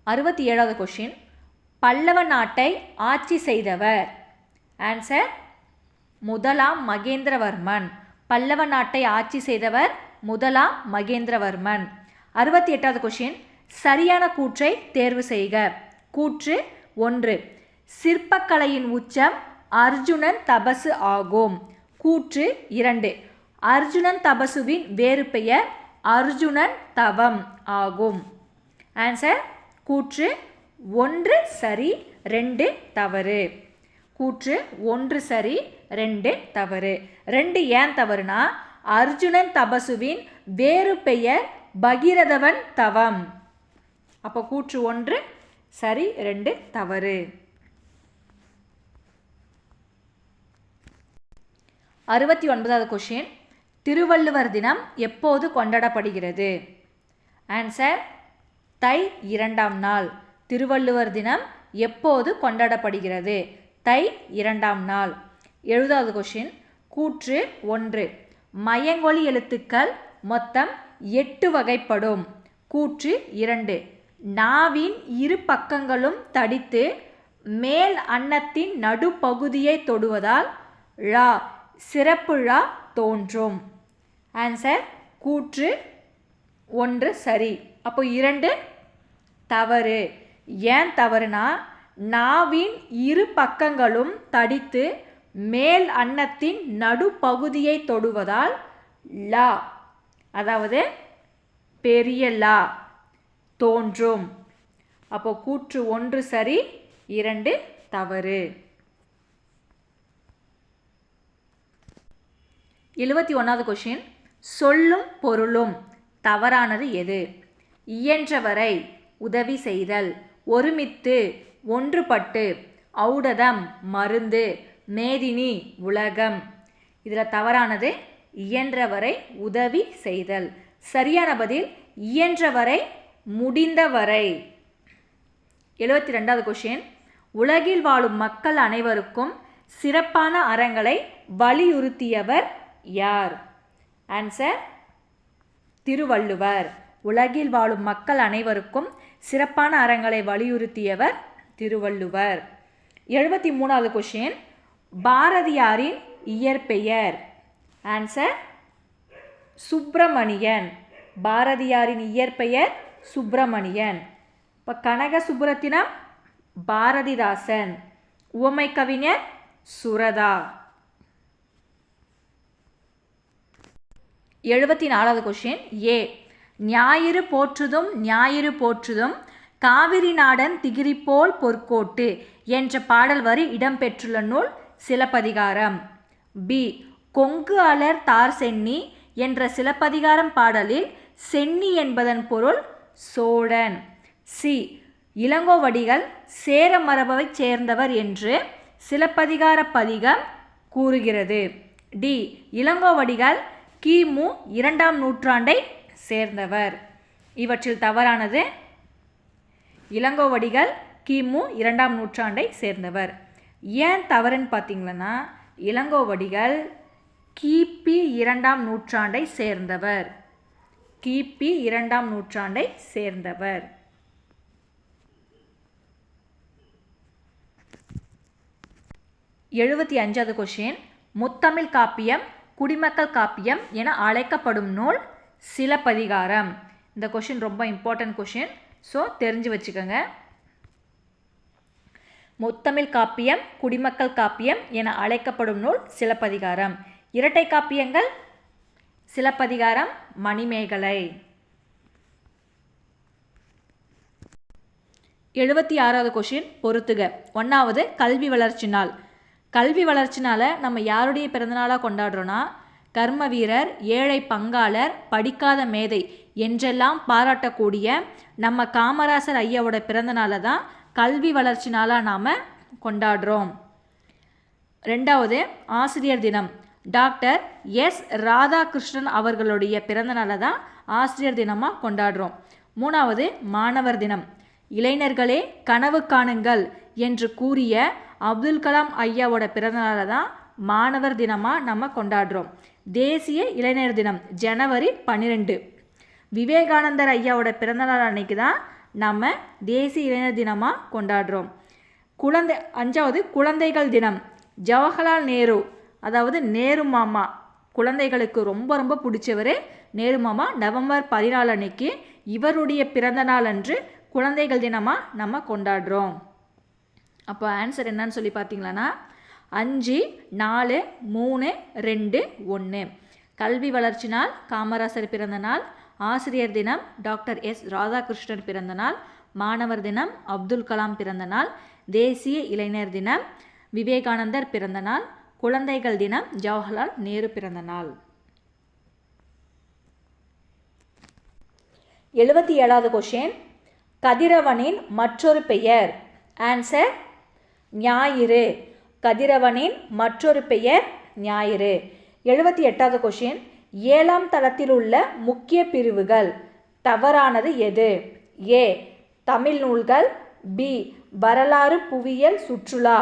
67வது கொஷின். பல்லவ நாட்டை ஆட்சி செய்தவர். ஆன்சர் முதலாம் மகேந்திரவர்மன். பல்லவ நாட்டை ஆட்சி செய்தவர் முதலாம் மகேந்திரவர்மன். 68வது கொஷின். சரியான கூற்றை தேர்வு செய்க. கூற்று 1. சிற்பக்கலையின் உச்சம் அர்ஜுனன் தபசு ஆகும். கூற்று 2. அர்ஜுனன் தபசுவின் வேறு பெயர் அர்ஜுனன் தவம் ஆகும். ஆன்சர் கூற்று 1 சரி 2 தவறு. கூற்று 1 சரி 2 தவறு. 2 ஏன் தவறுனா அர்ஜுனன் தபசுவின் வேறு பெயர் பகீரதவன் தவம். அப்போ கூற்று 1 சரி 2 தவறு. 69வது கொஷின். திருவள்ளுவர் தினம் எப்போது கொண்டாடப்படுகிறது? ஆன்சர் தை 2ஆம் நாள். திருவள்ளுவர் தினம் எப்போது கொண்டாடப்படுகிறது? தை 2ஆம் நாள். 70வது கொஷின். கூற்று 1. மயங்கொலி எழுத்துக்கள் மொத்தம் 8 வகைப்படும். கூற்று 2. நாவின் இரு பக்கங்களும் தடித்து மேல் அன்னத்தின் நடுப்பகுதியை தொடுவதால் ழா சிறப்பு ழா தோன்றும். ஆன்சர் கூற்று 1 சரி. அப்போ 2 தவறு. ஏன் தவறுனா நாவின் இரு பக்கங்களும் தடித்து மேல் அன்னத்தின் நடுப்பகுதியை தொடுவதால் லா அதாவது பெரிய லா தோன்றும். அப்போ கூற்று 1 சரி 2 தவறு. 71வது கொஷின், சொல்லும் பொருளும் தவறானது எது? இயன்றவரை, உதவி செய்தல், ஒருமித்து, ஒன்றுபட்டு, ஔடதம், மருந்து, மேதினி, உலகம். இதில் தவறானது இயன்றவரை, உதவி செய்தல். சரியான பதில் இயன்றவரை, முடிந்தவரை. 72வது கொஷின், உலகில் வாழும் மக்கள் அனைவருக்கும் சிறப்பான அறங்களை வலியுறுத்தியவர் யார்? ஆன்சர் திருவள்ளுவர். உலகில் வாழும் மக்கள் அனைவருக்கும் சிறப்பான அறங்களை வலியுறுத்தியவர் திருவள்ளுவர். 73வது கொஷின், பாரதியாரின் இயற்பெயர்? ஆன்சர் சுப்பிரமணியன். பாரதியாரின் இயற்பெயர் சுப்பிரமணியன். இப்போ கனக சுப்புரத்தினம் பாரதிதாசன். உவமை கவிஞர் சுரதா. 74வது கொஷின், ஏ. ஞாயிறு போற்றுதும் ஞாயிறு போற்றுதும் காவிரி நாடன் திகிரிப்போல் பொற்கோட்டு என்ற பாடல் வரி இடம்பெற்றுள்ள நூல் சிலப்பதிகாரம். பி. கொங்கு அலர் தார் சென்னி என்ற சிலப்பதிகாரம் பாடலில் சென்னி என்பதன் பொருள் சோழன். சி. இளங்கோவடிகள் சேர மரபைச் சேர்ந்தவர் என்று சிலப்பதிகார பதிகம் கூறுகிறது. டி. இளங்கோவடிகள் கிமு 2ஆம் நூற்றாண்டை சேர்ந்தவர். இவற்றில் தவறானது இளங்கோவடிகள் கிமு 2ஆம் நூற்றாண்டை சேர்ந்தவர். ஏன் தவறுன்னு பார்த்தீங்கன்னா, இளங்கோவடிகள் கிபி 2ஆம் நூற்றாண்டை சேர்ந்தவர். கிபி 2ஆம் நூற்றாண்டை சேர்ந்தவர். 75வது கொஷின், முத்தமிழ் காப்பியம் குடிமக்கள் காப்பியம் என அழைக்கப்படும் நூல் சிலப்பதிகாரம். இந்த கொஷின் ரொம்ப இம்பார்ட்டன்ட் கொஷின், ஸோ தெரிஞ்சு வச்சுக்கோங்க. முத்தமிழ் காப்பியம் குடிமக்கள் காப்பியம் என அழைக்கப்படும் நூல் சிலப்பதிகாரம். இரட்டை காப்பியங்கள் சிலப்பதிகாரம், மணிமேகலை. 76வது கொஷின், பொறுத்துக. 1வது கல்வி வளர்ச்சி நாள். கல்வி வளர்ச்சி நாளை நம்ம யாருடைய பிறந்தநாளாக கொண்டாடுறோன்னா, கர்ம வீரர், ஏழை பங்காளர், படிக்காத மேதை என்றெல்லாம் பாராட்டக்கூடிய நம்ம காமராசர் ஐயாவோட பிறந்தநாளை தான் கல்வி வளர்ச்சி நாளாக நாம் கொண்டாடுறோம். 2வது ஆசிரியர் தினம். Doctor S. ராதாகிருஷ்ணன் அவர்களுடைய பிறந்தநாளை தான் ஆசிரியர் தினமாக கொண்டாடுறோம். 3வது மாணவர் தினம். இளைஞர்களே கனவு காணுங்கள் என்று கூறிய அப்துல் கலாம் ஐயாவோட பிறந்தநாளை தான் மாணவர் தினமாக நம்ம கொண்டாடுறோம். தேசிய இளைஞர் தினம் ஜனவரி 12. விவேகானந்தர் ஐயாவோட பிறந்தநாள் அன்னைக்கு தான் நம்ம தேசிய இளைஞர் தினமாக கொண்டாடுறோம். 5வது குழந்தைகள் தினம். ஜவஹர்லால் நேரு, அதாவது நேரு மாமா, குழந்தைகளுக்கு ரொம்ப ரொம்ப பிடிச்சவர் நேரு மாமா. நவம்பர் 14 அன்னைக்கு இவருடைய பிறந்தநாள் அன்று குழந்தைகள் தினமாக நம்ம கொண்டாடுறோம். அப்போ ஆன்சர் என்னன்னு சொல்லி பார்த்தீங்களன்னா 5, 4, 3, 2, 1. கல்வி வளர்ச்சி நாள் காமராசர் பிறந்த நாள், ஆசிரியர் தினம் டாக்டர் எஸ். ராதாகிருஷ்ணன் பிறந்த நாள், மாணவர் தினம் அப்துல் கலாம் பிறந்த நாள், தேசிய இளைஞர் தினம் விவேகானந்தர் பிறந்த நாள், குழந்தைகள் தினம் ஜவஹர்லால் நேரு பிறந்த நாள். 77வது கொஷின், கதிரவனின் மற்றொரு பெயர்? ஆன்சர் ஞாயிறு. கதிரவனின் மற்றொரு பெயர் ஞாயிறு. 78வது கொஷின், 7ஆம் தளத்தில் உள்ள முக்கிய பிரிவுகள் தவறானது எது? ஏ. தமிழ் நூல்கள், பி. வரலாறு புவியியல் சுற்றுலா,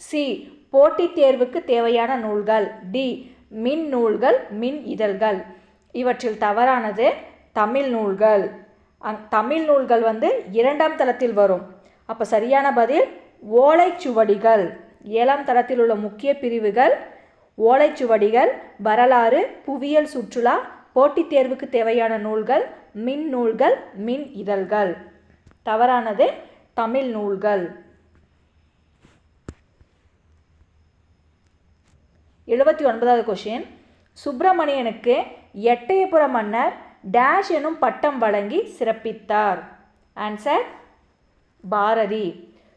சி. போட்டித் தேர்வுக்கு தேவையான நூல்கள், டி. மின் நூல்கள் மின் இதழ்கள். இவற்றில் தவறானது தமிழ் நூல்கள். தமிழ் நூல்கள் 2ஆம் தளத்தில் வரும். அப்போ சரியான பதில் ஓலைச்சுவடிகள். 7ஆம் தளத்தில் உள்ள முக்கிய பிரிவுகள் ஓலைச்சுவடிகள், வரலாறு, புவியியல் சுற்றுலா, போட்டித் தேர்வுக்கு தேவையான நூல்கள், மின் நூல்கள் மின் இதழ்கள். தவறானது தமிழ் நூல்கள். 79வது கொஷின், சுப்பிரமணியனுக்கு எட்டயபுர மன்னர் டேஷ் எனும் பட்டம் வழங்கி சிறப்பித்தார்? ஆன்சர் பாரதி.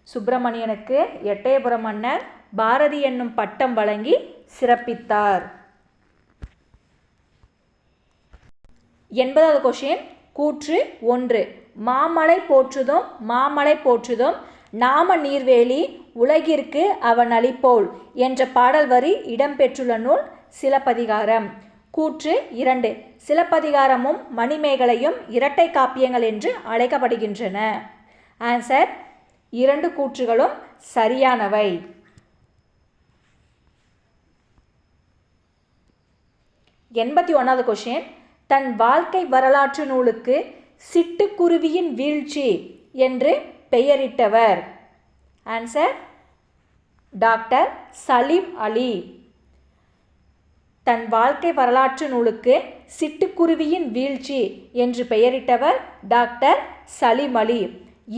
சுப்பிரமணியனுக்கு எட்டயபுர மன்னர் பாரதி என்னும் பட்டம் வழங்கி சிறப்பித்தார். 80வது கொஷின் கூற்று 1. மாமலை போற்றுதும் மாமலை போற்றுதும் நாம நீர்வேலி உலகிற்கு அவன் அளிப்போல் என்ற பாடல் வரி இடம்பெற்றுள்ள நூல் சிலப்பதிகாரம். கூற்று 2. சிலப்பதிகாரமும் மணிமேகலையும் இரட்டை காப்பியங்கள் என்று அழைக்கப்படுகின்றன. ஆன்சர் 2 கூற்றுகளும் சரியானவை. 81வது கொஷின் தன் வாழ்க்கை வரலாற்று நூலுக்கு சிட்டுக்குருவியின் வீழ்ச்சி என்று பெயரிட்டவர். ஆன்சர் டாக்டர் சலீம் அலி. தன் வாழ்க்கை வரலாற்று நூலுக்கு சிட்டுக்குருவியின் வீழ்ச்சி என்று பெயரிட்டவர் டாக்டர் சலீம் அலி.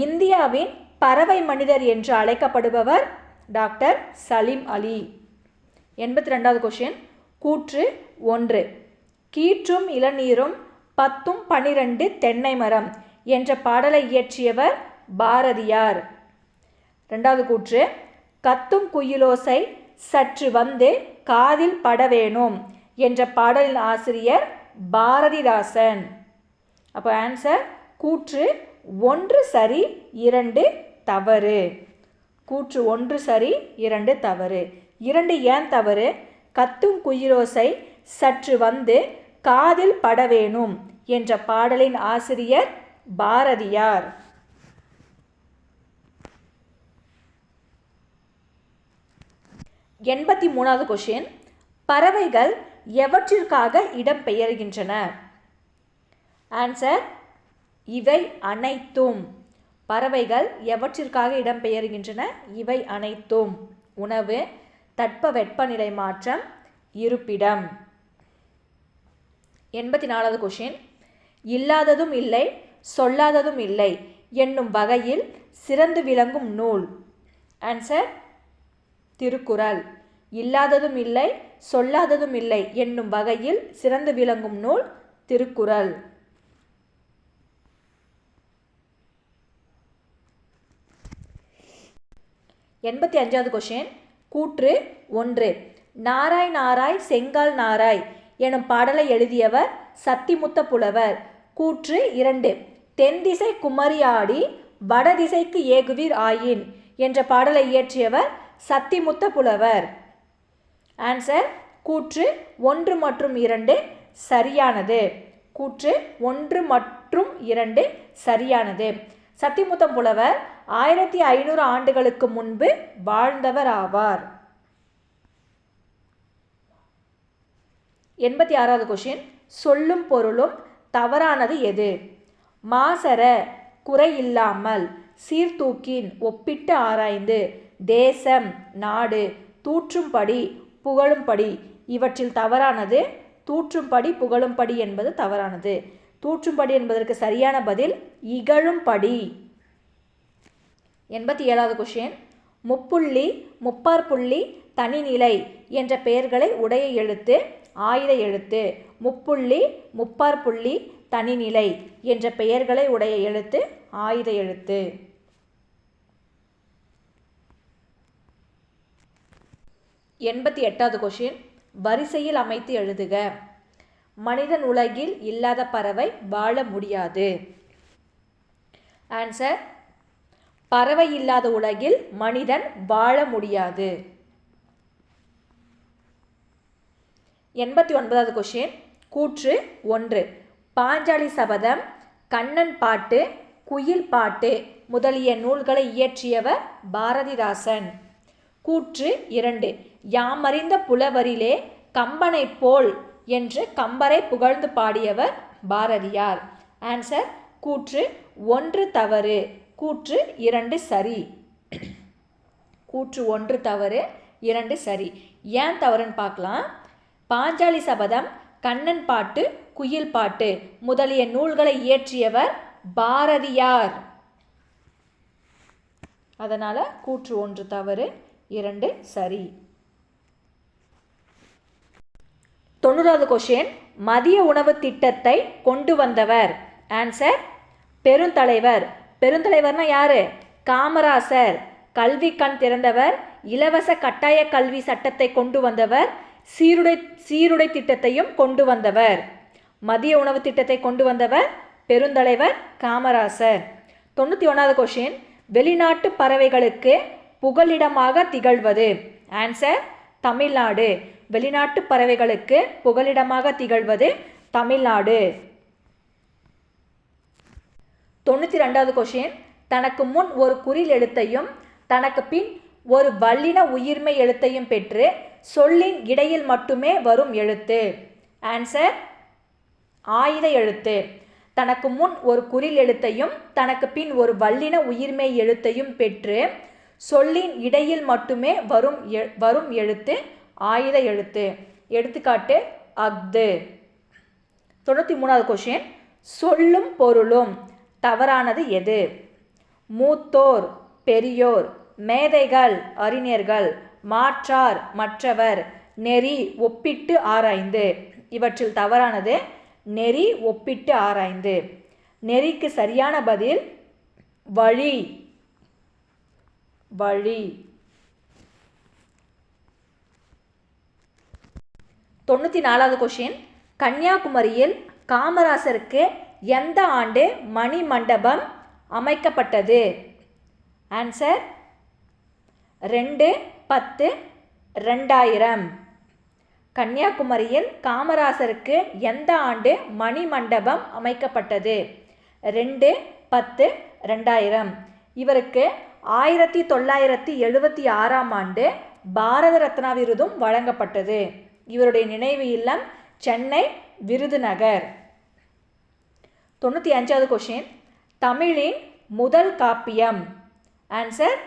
இந்தியாவின் பறவை மனிதர் என்று அழைக்கப்படுபவர் டாக்டர் சலீம் அலி. 82வது கொஷின் கூற்று 1. கீற்றும் இளநீரும் 10 12 தென்னை மரம் என்ற பாடலை இயற்றியவர் பாரதியார். 2வது கூற்று கத்தும் குயிலோசை சற்று வந்து காதில் படவேணும் என்ற பாடலின் ஆசிரியர் பாரதிதாசன். அப்போ ஆன்சர் கூற்று 1 சரி 2 தவறு. கூற்று 1 சரி 2 தவறு. 2 ஏன் தவறு? கத்தும் குயிலோசை சற்று வந்து காதில் படவேணும் என்ற பாடலின் ஆசிரியர் பாரதியார். 83வது கொஷின் பறவைகள் எவற்றிற்காக இடம்பெயர்கின்றன? ஆன்சர் இவை அனைத்தும். பறவைகள் எவற்றிற்காக இடம்பெயர்கின்றன? இவை அனைத்தும். உணவு, தட்பவெப்பநிலை மாற்றம், இருப்பிடம். 84வது கொஷின் இல்லாததும் இல்லை சொல்லாததும் இல்லை என்னும் வகையில் சிறந்து விளங்கும் நூல். ஆன்சர் திருக்குறள். இல்லாததும் இல்லை சொல்லாததும் இல்லை என்னும் வகையில் சிறந்து விளங்கும் நூல் திருக்குறள். 85வது கொஷின் கூற்று 1. நாராய் நாராய் செங்கால் நாராய் எனும் பாடலை எழுதியவர் சத்திமுத்த புலவர். கூற்று 2. தென்திசை குமரி ஆடி வடதிசைக்கு ஏகுவீர் ஆயின் என்ற பாடலை இயற்றியவர் சத்திமுத்த புலவர். ஆன்சர் கூற்று 1 மற்றும் 2 சரியானது. கூற்று 1 மற்றும் 2 சரியானது. சத்திமுத்த புலவர் 1500 ஆண்டுகளுக்கு முன்பு வாழ்ந்தவர் ஆவார். 86வது கொஷின் சொல்லும் பொருளும் தவறானது எது? மாசற குறையில்லாமல் சீர்தூக்கின் ஒப்பிட்டு ஆராய்ந்து தேசம் நாடு தூற்றும்படி புகழும்படி இவற்றில் தவறானது தூற்றும்படி புகழும்படி என்பது தவறானது. தூற்றும்படி என்பதற்கு சரியான பதில் இகழும்படி. 87வது கொஷின் முப்புள்ளி முப்பார்புள்ளி தனிநிலை என்ற பெயர்களை உடைய எழுத்து ஆயுத எழுத்து. முப்புள்ளி முப்பார்புள்ளி தனிநிலை என்ற பெயர்களை உடைய எழுத்து ஆயுத எழுத்து. 88வது கொஷின் வரிசையில் அமைத்து எழுதுக. மனிதன் உலகில் இல்லாத பறவை வாழ முடியாது. ஆன்சர் பறவை இல்லாத உலகில் மனிதன் வாழ முடியாது. 89வது கொஷின் கூற்று 1. பாஞ்சாலி சபதம், கண்ணன் பாட்டு, குயில் பாட்டு முதலிய நூல்களை இயற்றியவர் பாரதிதாசன். கூற்று 2. யாமறிந்த புலவரிலே கம்பனை போல் என்று கம்பரை புகழ்ந்து பாடியவர் பாரதியார். ஆன்சர் கூற்று 1 தவறு. கூற்று 2 சரி. கூற்று 1 தவறு 2 சரி. ஏன் தவறுன்னு பார்க்கலாம். பாஞ்சாலி சபதம், கண்ணன் பாட்டு, குயில் பாட்டு முதலிய நூல்களை இயற்றியவர் பாரதியார். அதனால் கூற்று 1 தவறு 2 சரி. 90வது கொஷின் மதிய உணவு திட்டத்தை கொண்டு வந்தவர். ஆன்சர் பெருந்தலைவர். பெருந்தலைவர்னா யாரு? காமராசர். கல்வி கண் திறந்தவர். இலவச கட்டாய கல்வி சட்டத்தை கொண்டு வந்தவர். சீருடை திட்டத்தையும் கொண்டு வந்தவர். மதிய உணவு திட்டத்தை கொண்டு வந்தவர் பெருந்தலைவர் காமராசர். 91வது கொஷின், வெளிநாட்டு பறவைகளுக்கு புகலிடமாக திகழ்வது. ஆன்சர் தமிழ்நாடு. வெளிநாட்டு பறவைகளுக்கு புகலிடமாக திகழ்வது தமிழ்நாடு. 92வது கொஷின், தனக்கு முன் ஒரு குறில் எழுத்தையும் தனக்கு பின் ஒரு வல்லின உயிர்மை எழுத்தையும் பெற்று சொல்லின் இடையில் மட்டுமே வரும் எழுத்து. ஆன்சர் ஆயுத எழுத்து. தனக்கு முன் ஒரு குறில் எழுத்தையும் தனக்கு பின் ஒரு வல்லின உயிர்மை எழுத்தையும் பெற்று சொல்லின் இடையில் மட்டுமே வரும் எழுத்து ஆயுத எழுத்து. எடுத்துக்காட்டு அஃது. 93வது கொஷின், சொல்லும் பொருளும் தவறானது எது? மூத்தோர் பெரியோர், மேதைகள் அறிஞர்கள், மாற்றார் மற்றவர், நெறி ஒப்பிட்டு ஆராய்ந்து. இவற்றில் தவறானது நெறி ஒப்பிட்டு ஆராய்ந்து. நெறிக்கு சரியான பதில் வழி. வழி. 94வது கொஷின், கன்னியாகுமரியில் காமராசருக்கு எந்த ஆண்டு மணிமண்டபம் அமைக்கப்பட்டது? ஆன்சர் 2/10/2000. கன்னியாகுமரியில் காமராசருக்கு எந்த ஆண்டு மணிமண்டபம் அமைக்கப்பட்டது? 2/10/2000. இவருக்கு 1976ஆம் ஆண்டு பாரத ரத்னா விருதும் வழங்கப்பட்டது. இவருடைய நினைவு இல்லம் சென்னை விருதுநகர். 95வது கொஷின், தமிழின் முதல் காப்பியம். ஆன்சர்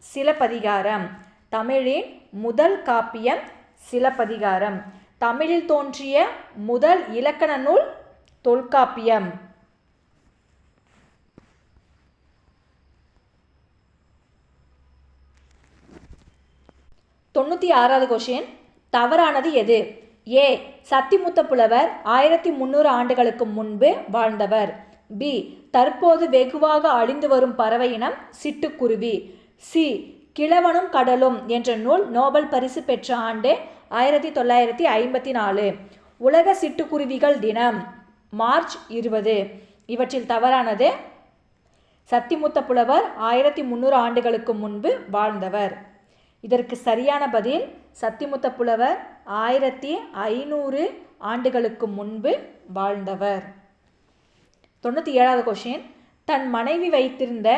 சிலப்பதிகாரம். தமிழின் முதல் காப்பியம் சிலப்பதிகாரம். தமிழில் தோன்றிய முதல் இலக்கண நூல் தொல்காப்பியம். 96வது கொஷின், தவறானது எது? ஏ, சத்திமுத்த புலவர் 1300 ஆண்டுகளுக்கு முன்பு வாழ்ந்தவர். பி, தற்போது வெகுவாக அழிந்து வரும் பறவை இனம் சிட்டுக்குருவி. சி, கிழவனும் கடலும் என்ற நூல் நோபல் பரிசு பெற்ற ஆண்டு 1954. உலக சிட்டுக்குருவிகள் தினம் மார்ச் 20. இவற்றில் தவறானது சத்திமுத்த புலவர் 1300 ஆண்டுகளுக்கு முன்பு வாழ்ந்தவர். இதற்கு சரியான பதில் சத்திமுத்த புலவர் 1500 ஆண்டுகளுக்கு முன்பு வாழ்ந்தவர். 97வது கொஷின், தன் மனைவி வைத்திருந்த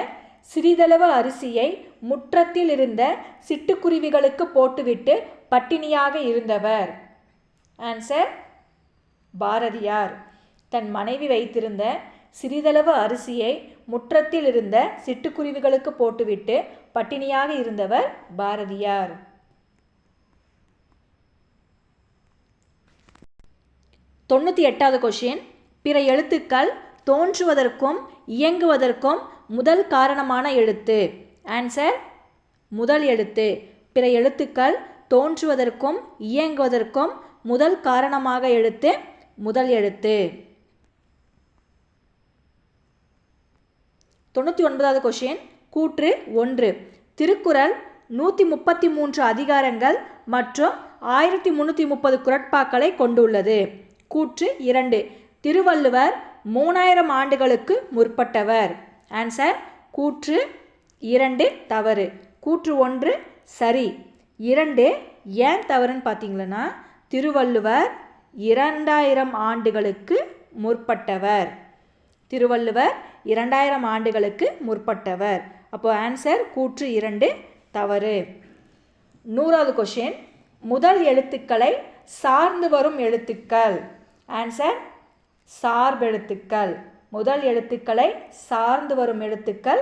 சிறிதளவு அரிசியை முற்றத்தில் இருந்த சிட்டுக்குருவிகளுக்கு போட்டுவிட்டு பட்டினியாக இருந்தவர். ஆன்சர் பாரதியார். தன் மனைவி வைத்திருந்த சிறிதளவு அரிசியை முற்றத்தில் இருந்த சிட்டுக்குருவிகளுக்கு போட்டுவிட்டு பட்டினியாக இருந்தவர் பாரதியார். 98வது கொஷின், பிற எழுத்துக்கள் தோன்றுவதற்கும் இயங்குவதற்கும் முதல் காரணமான எழுத்து. ஆன்சர் முதல் எழுத்து. பிற எழுத்துக்கள் தோன்றுவதற்கும் இயங்குவதற்கும் முதல் காரணமாக எழுத்து முதல் எழுத்து. 99வது கொஷின், கூற்று 1. திருக்குறள் 133 அதிகாரங்கள் மற்றும் 1330 குறட்பாக்களை கொண்டுள்ளது. கூற்று 2. திருவள்ளுவர் 3000 ஆண்டுகளுக்கு முற்பட்டவர். ஆன்சர் கூற்று 2 தவறு. கூற்று 1 சரி. 2 ஏன் தவறுன்னு பார்த்தீங்களன்னா, திருவள்ளுவர் 2000 ஆண்டுகளுக்கு முற்பட்டவர். திருவள்ளுவர் 2000 ஆண்டுகளுக்கு முற்பட்டவர். அப்போ ஆன்சர் கூற்று 2 தவறு. 100வது கொஷின், முதல் எழுத்துக்களை சார்ந்து வரும் எழுத்துக்கள். ஆன்சர் சார்பெழுத்துக்கள். முதல் எழுத்துக்களை சார்ந்து வரும் எழுத்துக்கள்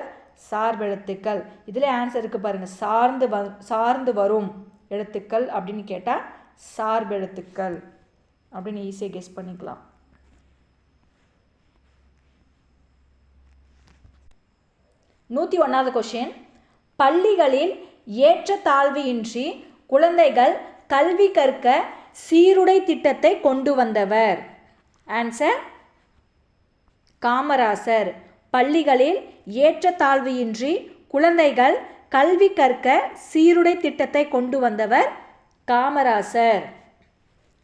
சார்பெழுத்துக்கள். இதில் ஆன்சர் இருக்குது பாருங்கள், சார்ந்து வரும் எழுத்துக்கள் அப்படின்னு கேட்டால் சார்பெழுத்துக்கள் அப்படின்னு ஈஸியாக கெஸ் பண்ணிக்கலாம். 101வது கொஷின், பள்ளிகளில் ஏற்றத்தாழ்வு இன்றி குழந்தைகள் கல்வி கற்க சீருடை திட்டத்தை கொண்டு வந்தவர். ஆன்சர் காமராசர். பள்ளிகளில் ஏற்றத்தாழ்வு இன்றி குழந்தைகள் கல்வி கற்க சீருடை திட்டத்தை கொண்டு வந்தவர் காமராசர்.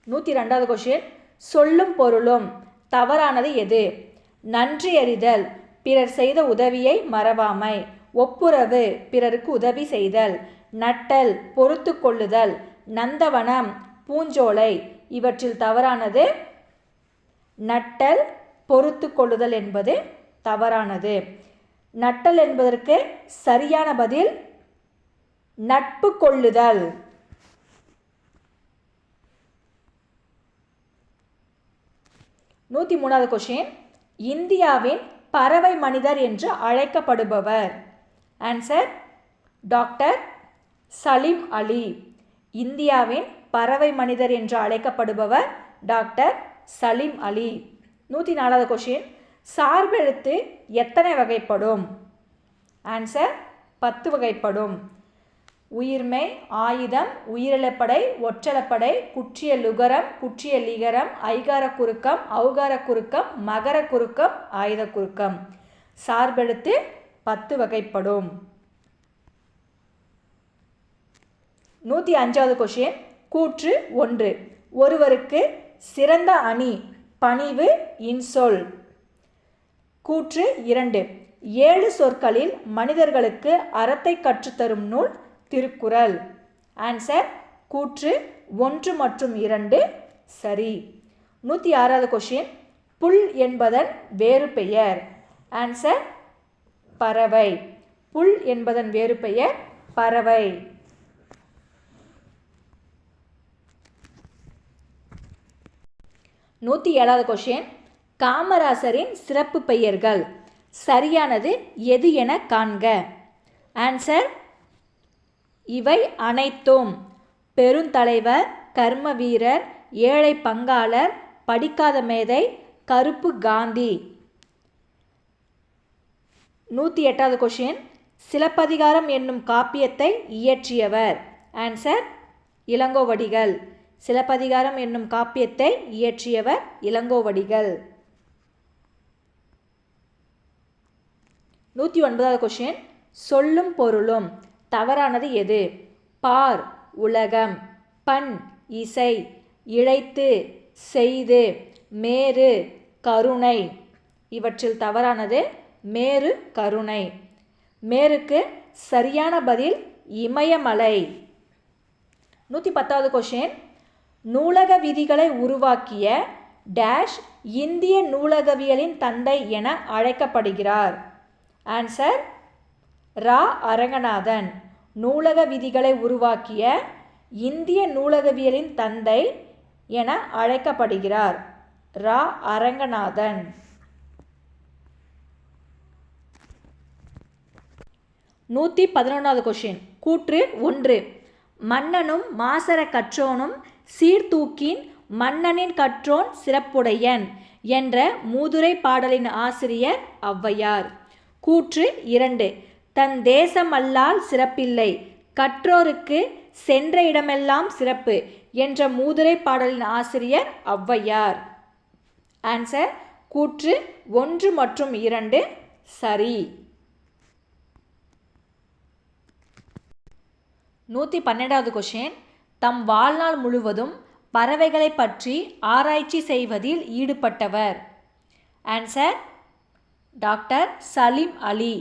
102வது கொஷின், சொல்லும் பொருளும் தவறானது எது? நன்றி அறிதல், பிறர் செய்த உதவியை மறவாமை. ஒப்புரவு, பிறருக்கு உதவி செய்தல். நட்டல், பொறுத்து கொள்ளுதல். நந்தவனம், பூஞ்சோலை. இவற்றில் தவறானது நட்டல், பொறுத்து கொள்ளுதல் என்பது தவறானது. நட்டல் என்பதற்கு சரியான பதில் நட்பு கொள்ளுதல். 103வது கொஸ்டின். இந்தியாவின் பறவை மனிதர் என்று அழைக்கப்படுபவர்? ஆன்சர் டாக்டர் சலீம் அலி. இந்தியாவின் பறவை மனிதர் என்று அழைக்கப்படுபவர் டாக்டர் சலீம் அலி. 104வது கொஸ்டின். சார்பெழுத்து எத்தனை வகைப்படும்? ஆன்சர் 10 வகைப்படும். உயிர்மெய், ஆயுதம், உயிரிழப்படை, ஒற்றளப்படை, குற்றிய லுகரம், குற்றிய லிகரம், ஐகார குறுக்கம், ஔகார குறுக்கம், மகர குறுக்கம், ஆயுத குறுக்கம். சார்பெழுத்து 10 வகைப்படும். 105வது கொஸ்டின். கூற்று 1. ஒருவருக்கு சிறந்த அணி பணிவு இன்சொல். கூற்று 2. 7 சொற்களில் மனிதர்களுக்கு அறத்தை கற்றுத்தரும் நூல் திருக்குறள். ஆன்சர் கூற்று 1 மற்றும் 2 சரி. 106வது கொஸ்டின். புல் என்பதன் வேறு பெயர்? ஆன்சர் பறவை. புல் என்பதன் வேறு பெயர் பறவை. 107வது கொஸ்டின். காமராசரின் சிறப்பு பெயர்கள் சரியானது எது என காண்க. ஆன்சர் இவை அனைத்தும். பெருந்தலைவர், கர்ம வீரர், ஏழை பங்காளர், படிக்காத மேதை, கருப்பு காந்தி. 108வது கொஸ்டின். சிலப்பதிகாரம் என்னும் காப்பியத்தை இயற்றியவர்? ஆன்சர் இளங்கோவடிகள். சிலப்பதிகாரம் என்னும் காப்பியத்தை இயற்றியவர் இளங்கோவடிகள். 109வது கொஸ்டின். சொல்லும் பொருளும் தவறானது எது? பார் உலகம், பண் இசை, இழைத்து செய்து, மேரு கருணை. இவற்றில் தவறானது மேரு கருணை. மேருக்கு சரியான பதில் இமயமலை. 110வது கொஸ்டின். நூலக விதிகளை உருவாக்கிய டேஷ் இந்திய நூலகவியலின் தந்தை என அழைக்கப்படுகிறார்? ஆன்சர் ரா அரங்கநாதன். நூலக விதிகளை உருவாக்கிய இந்திய நூலகவியலின் தந்தை என அழைக்கப்படுகிறார் ரா அரங்கநாதன். 111வது கொஸ்டின். கூற்று 1. மன்னனும் மாசற கற்றோனும் சீர்தூக்கின் மன்னனின் கற்றோன் சிறப்புடையன் என்ற மூதுரை பாடலின் ஆசிரியர் ஔவையார். கூற்று 2. தன் தேசமல்லால் சிறப்பில்லை, கற்றோருக்கு சென்ற இடமெல்லாம் சிறப்பு என்ற மூதுரை பாடலின் ஆசிரியர் ஔவையார். ஆன்சர் கூற்று 1 மற்றும் 2 சரி. 112வது கொஸ்டின். தம் வாழ்நாள் முழுவதும் பறவைகளை பற்றி ஆராய்ச்சி செய்வதில் ஈடுபட்டவர்? ஆன்சர் டாக்டர் சலீம் அலி.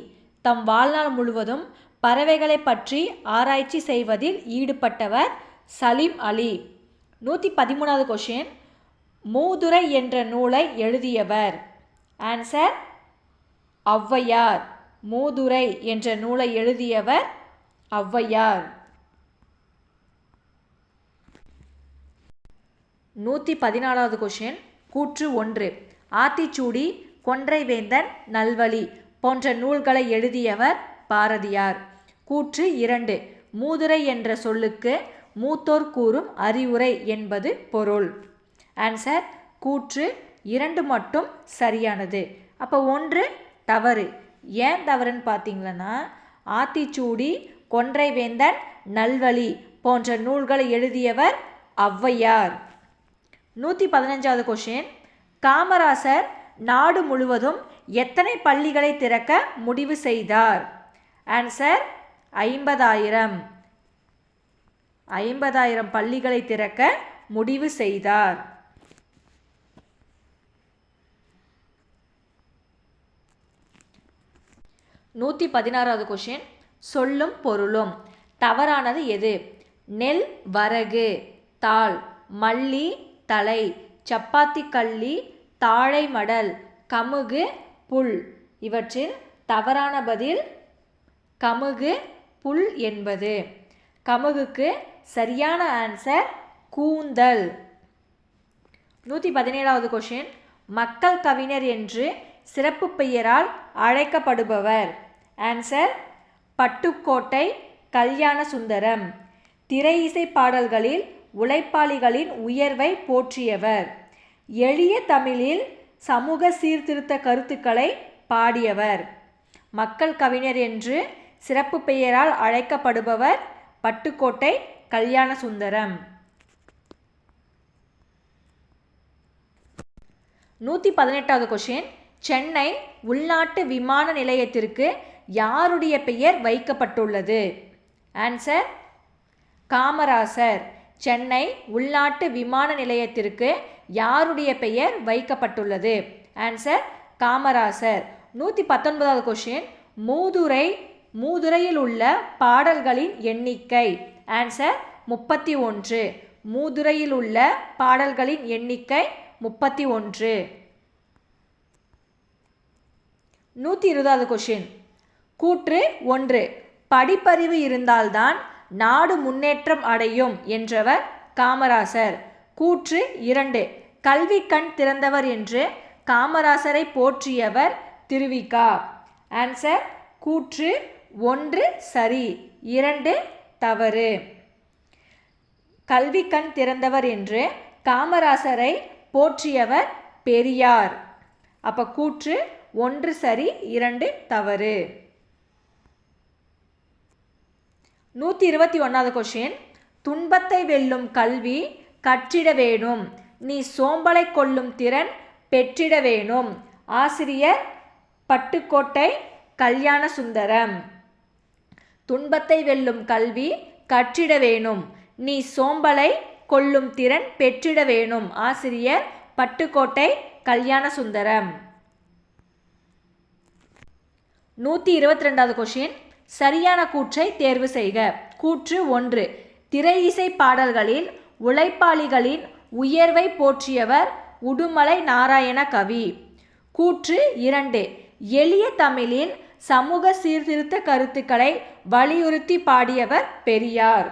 தம் வாழ்நாள் முழுவதும் பறவைகளை பற்றி ஆராய்ச்சி செய்வதில் ஈடுபட்டவர் சலீம் அலி. 113வது கொஸ்டின். மூதுரை என்ற நூலை எழுதியவர்? ஆன்சர் ஔவையார். மூதுரை என்ற நூலை எழுதியவர் ஔவையார். 114வது கொஸ்டின். கூற்று 1. ஆத்திச்சூடி, கொன்றைவேந்தன், நல்வழி போன்ற நூல்களை எழுதியவர் பாரதியார். கூற்று 2. மூதுரை என்ற சொல்லுக்கு மூத்தோர் கூறும் அறிவுரை என்பது பொருள். ஆன்சர் கூற்று 2 மட்டும் சரியானது. அப்போ 1 தவறு. ஏன் தவறுன்னு பார்த்தீங்களன்னா, ஆத்திச்சூடி, கொன்றைவேந்தன், நல்வழி போன்ற நூல்களை எழுதியவர் ஔவையார். 115வது கொஸ்டின். காமராசர் நாடு முழுவதும் எத்தனை பள்ளிகளை திறக்க முடிவு செய்தார்? ஆன்சர் 50,000. 50,000 பள்ளிகளை திறக்க முடிவு செய்தார். 116வது கொஷின், சொல்லும் பொருளும். தவறானது எது? நெல் வரகு, தாள், மல்லி தலை, சப்பாத்தி கள்ளி, தாழை மடல், கமுகு புல். இவற்றில் தவறான பதில் கமுகு புல் என்பது. கமுகுக்கு சரியான ஆன்சர் கூந்தல். 117வது கொஷின், மக்கள் கவிஞர் என்று சிறப்பு பெயரால் அழைக்கப்படுபவர். ஆன்சர் பட்டுக்கோட்டை கல்யாண சுந்தரம். திரை இசை பாடல்களில் உழைப்பாளிகளின் உயர்வை போற்றியவர். எளிய தமிழில் சமூக சீர்திருத்த கருத்துக்களை பாடியவர். மக்கள் கவிஞர் என்று சிறப்பு பெயரால் அழைக்கப்படுபவர் பட்டுக்கோட்டை கல்யாண சுந்தரம். 118வது கொஷின், சென்னை உள்நாட்டு விமான நிலையத்திற்கு யாருடைய பெயர் வைக்கப்பட்டுள்ளது? ஆன்சர் காமராசர். சென்னை உள்நாட்டு விமான நிலையத்திற்கு யாருடைய பெயர் வைக்கப்பட்டுள்ளது? ஆன்சர் காமராசர். 119வது கொஷின், மூதுரையில் உள்ள பாடல்களின் எண்ணிக்கை. ஆன்சர் 31. மூதுரையில் உள்ள பாடல்களின் எண்ணிக்கை 31. 120வது கொஷின், கூற்று 1, படிப்பறிவு இருந்தால்தான் நாடு முன்னேற்றம் அடையும் என்றவர் காமராசர். கூற்று 2, கல்வி கண் திறந்தவர் என்று காமராசரை போற்றியவர் திருவிகா. ஆன்சர் கூற்று 1 சரி, 2 தவறு. கல்வி கண் திறந்தவர் என்று காமராசரை போற்றியவர் பெரியார். அப்போ கூற்று 1 சரி, 2 தவறு. 121வது கொஷின், துன்பத்தை வெல்லும் கல்வி கற்றிட வேணும், நீ சோம்பலை கொள்ளும் திறன் பெற்றிட வேணும். ஆசிரியர் பட்டுக்கோட்டை கல்யாண சுந்தரம். துன்பத்தை வெல்லும் கல்வி கற்றிட வேணும், நீ சோம்பலை கொள்ளும் திறன் பெற்றிட வேணும். ஆசிரியர் பட்டுக்கோட்டை கல்யாண சுந்தரம். 122வது கொஷின், சரியான கூற்றை தேர்வு செய்க. கூற்று 1, திரை இசை பாடல்களில் உழைப்பாளிகளின் உயர்வை போற்றியவர் உடுமலை நாராயண கவி. கூற்று 2, எளிய தமிழில் சமூக சீர்திருத்த கருத்துக்களை வலியுறுத்தி பாடியவர் பெரியார்.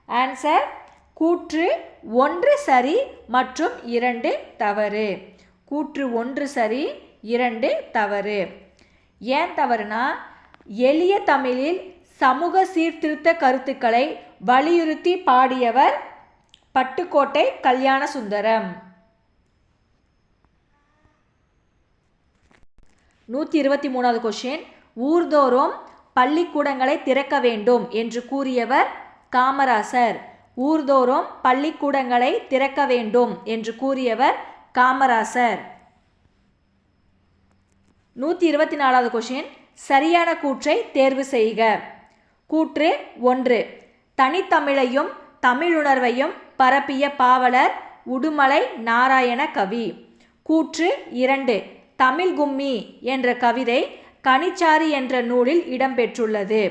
ஆன்சர் கூற்று 1 சரி மற்றும் 2 தவறு. கூற்று 1 சரி, 2 தவறு. ஏன் தவறுனா, எளிய தமிழில் சமூக சீர்திருத்த கருத்துக்களை வலியுறுத்தி பாடியவர் பட்டுக்கோட்டை கல்யாண சுந்தரம். 123வது கொஷின், ஊர்தோறும் பள்ளிக்கூடங்களை திறக்க வேண்டும் என்று கூறியவர் காமராசர். ஊர்தோறும் பள்ளிக்கூடங்களை திறக்க வேண்டும் என்று கூறியவர் காமராசர். 124வது கொஷின், சரியான கூற்றை தேர்வு செய்க. கூற்று 1, தனித்தமிழையும் தமிழுணர்வையும் பரப்பிய பாவலர் உடுமலை நாராயண கவி. கூற்று 2, தமிழ் கும்மி என்ற கவிதை கனிச்சாரி என்ற நூலில் இடம்பெற்றுள்ளது.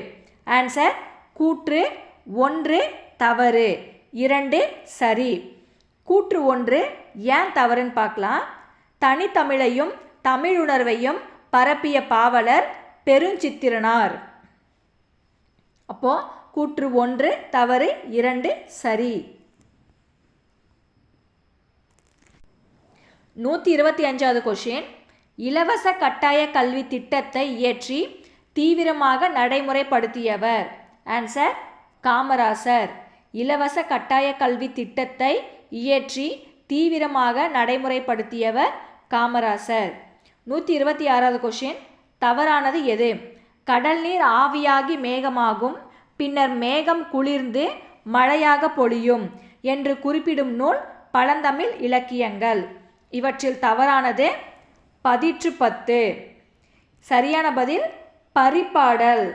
ஆன்சர் கூற்று 1 தவறு, 2 சரி. கூற்று 1 ஏன் தவறுன்னு பார்க்கலாம். தனித்தமிழையும் தமிழுணர்வையும் பரப்பிய பாவலர் பெருஞ்சித்திரனார். அப்போ கூற்று 1 தவறு, 2 சரி. 125வது கொஷின், இலவச கட்டாய கல்வி திட்டத்தை இயற்றி தீவிரமாக நடைமுறைப்படுத்தியவர். ஆன்சர் காமராசர். இலவச கட்டாய கல்வி திட்டத்தை இயற்றி தீவிரமாக நடைமுறைப்படுத்தியவர் காமராசர். 126வது கொஷின், தவறானது எது? கடல் நீர் ஆவியாகி மேகமாகும், பின்னர் மேகம் குளிர்ந்து மழையாக பொழியும் என்று குறிப்பிடும் நூல் பழந்தமிழ் இலக்கியங்கள். இவற்றில் தவறானது பதிற்று 10. சரியான பதில் பரிபாடல்.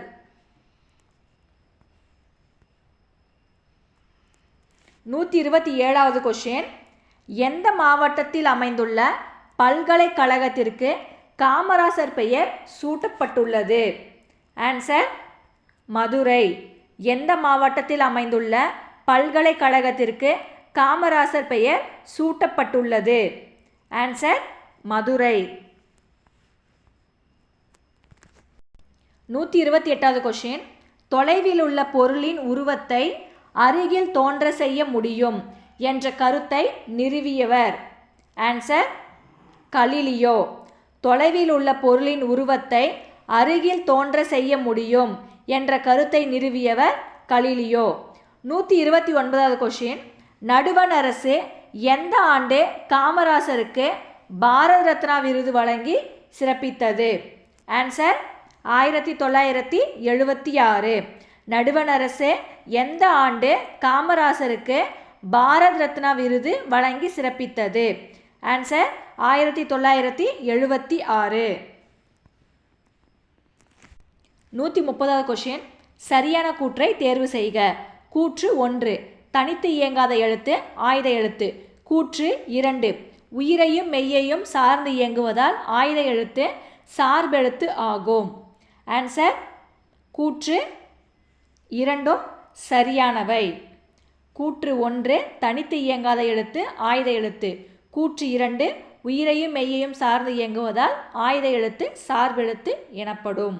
127வது கொஷின், எந்த மாவட்டத்தில் அமைந்துள்ள பல்கலைக்கழகத்திற்கு காமராசர் பெயர் சூட்டப்பட்டுள்ளது? ஆன்சர் மதுரை. எந்த மாவட்டத்தில் அமைந்துள்ள பல்கலைக்கழகத்திற்கு காமராசர் பெயர் சூட்டப்பட்டுள்ளது? ஆன்சர் மதுரை. 128வது கொஷின். தொலைவில் உள்ள பொருளின் உருவத்தை அருகில் தோன்ற செய்ய முடியும் என்ற கருத்தை நிறுவியவர்? Answer Galileo. தொலைவில் உள்ள பொருளின் உருவத்தை அருகில் தோன்ற செய்ய முடியும் என்ற கருத்தை நிறுவியவர் கலீலியோ. 129வது கொஷின். நடுவண் அரசு எந்த ஆண்டு காமராசருக்கு பாரத ரத்னா விருது வழங்கி சிறப்பித்தது? ஆன்சர் 1976. நடுவண் அரசு எந்த ஆண்டு காமராசருக்கு பாரத் ரத்னா விருது வழங்கி சிறப்பித்தது? ஆன்சர் 1976. 130வது கொஷின். சரியான கூற்றை தேர்வு செய்க. கூற்று 1 தனித்து இயங்காத எழுத்து ஆயுத எழுத்து. கூற்று 2 உயிரையும் மெய்யையும் சார்ந்து இயங்குவதால் ஆயுத எழுத்து சார்பெழுத்து ஆகும். ஆன்சர் கூற்று 2 சரியானவை. கூற்று 1 தனித்து இயங்காத எழுத்து ஆயுத எழுத்து. கூற்று 2 உயிரையும் மெய்யையும் சார்ந்து இயங்குவதால் ஆயுத எழுத்து சார்பெழுத்து எனப்படும்.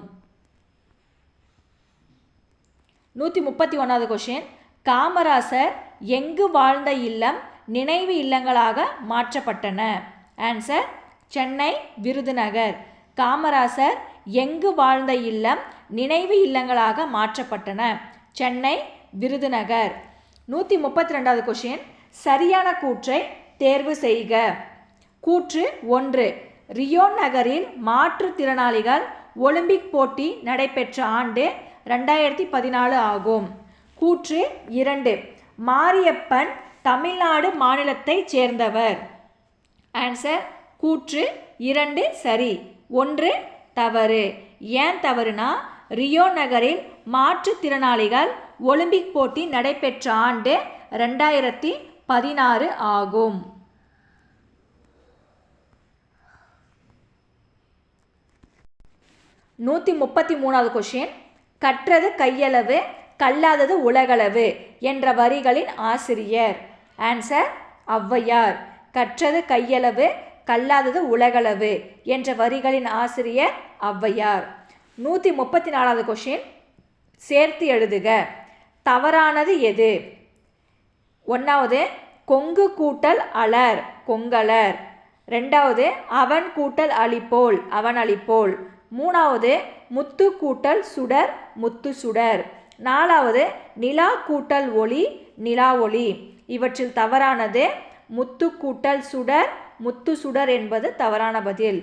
131வது கொஷின். காமராசர் எங்கு வாழ்ந்த இல்லம் நினைவு இல்லங்களாக மாற்றப்பட்டன? ஆன்சர் சென்னை, விருதுநகர். காமராசர் எங்கு வாழ்ந்த இல்லம் நினைவு இல்லங்களாக மாற்றப்பட்டன? சென்னை, விருதுநகர். 132வது கொஷின். சரியான கூற்றை தேர்வு செய்க. கூற்று 1 ரியோ நகரில் மாற்றுத்திறனாளிகள் ஒலிம்பிக் போட்டி நடைபெற்ற ஆண்டு 2014 ஆகும். கூற்று 2 மாரியப்பன் தமிழ்நாடு மாநிலத்தைச் சேர்ந்தவர். ஆன்சர் கூற்று 2 சரி, 1 தவறு. ஏன் தவறுனா ரியோ நகரில் மாற்றுத்திறனாளிகள் ஒலிம்பிக் போட்டி நடைபெற்ற ஆண்டு 2016 ஆகும். 133வது கொஷின். கற்றது கையளவு கல்லாதது உலகளவு என்ற வரிகளின் ஆசிரியர்? ஆன்சர் ஔவையார். கற்றது கையளவு கல்லாதது உலகளவு என்ற வரிகளின் ஆசிரியர் ஔவையார். 134வது கொஷின். சேர்த்து எழுதுக. தவறானது எது? 1வது கொங்கு கூட்டல் அலர் கொங்கலர். 2வது அவன் கூட்டல் அளிப்போல் அவன் அளிப்போல். 3வது முத்து கூட்டல் சுடர் முத்து சுடர். 4வது நிலா கூட்டல் ஒளி நிலா ஒளி. இவற்றில் தவறானது முத்து கூட்டல் சுடர் முத்து சுடர் என்பது தவறான பதில்.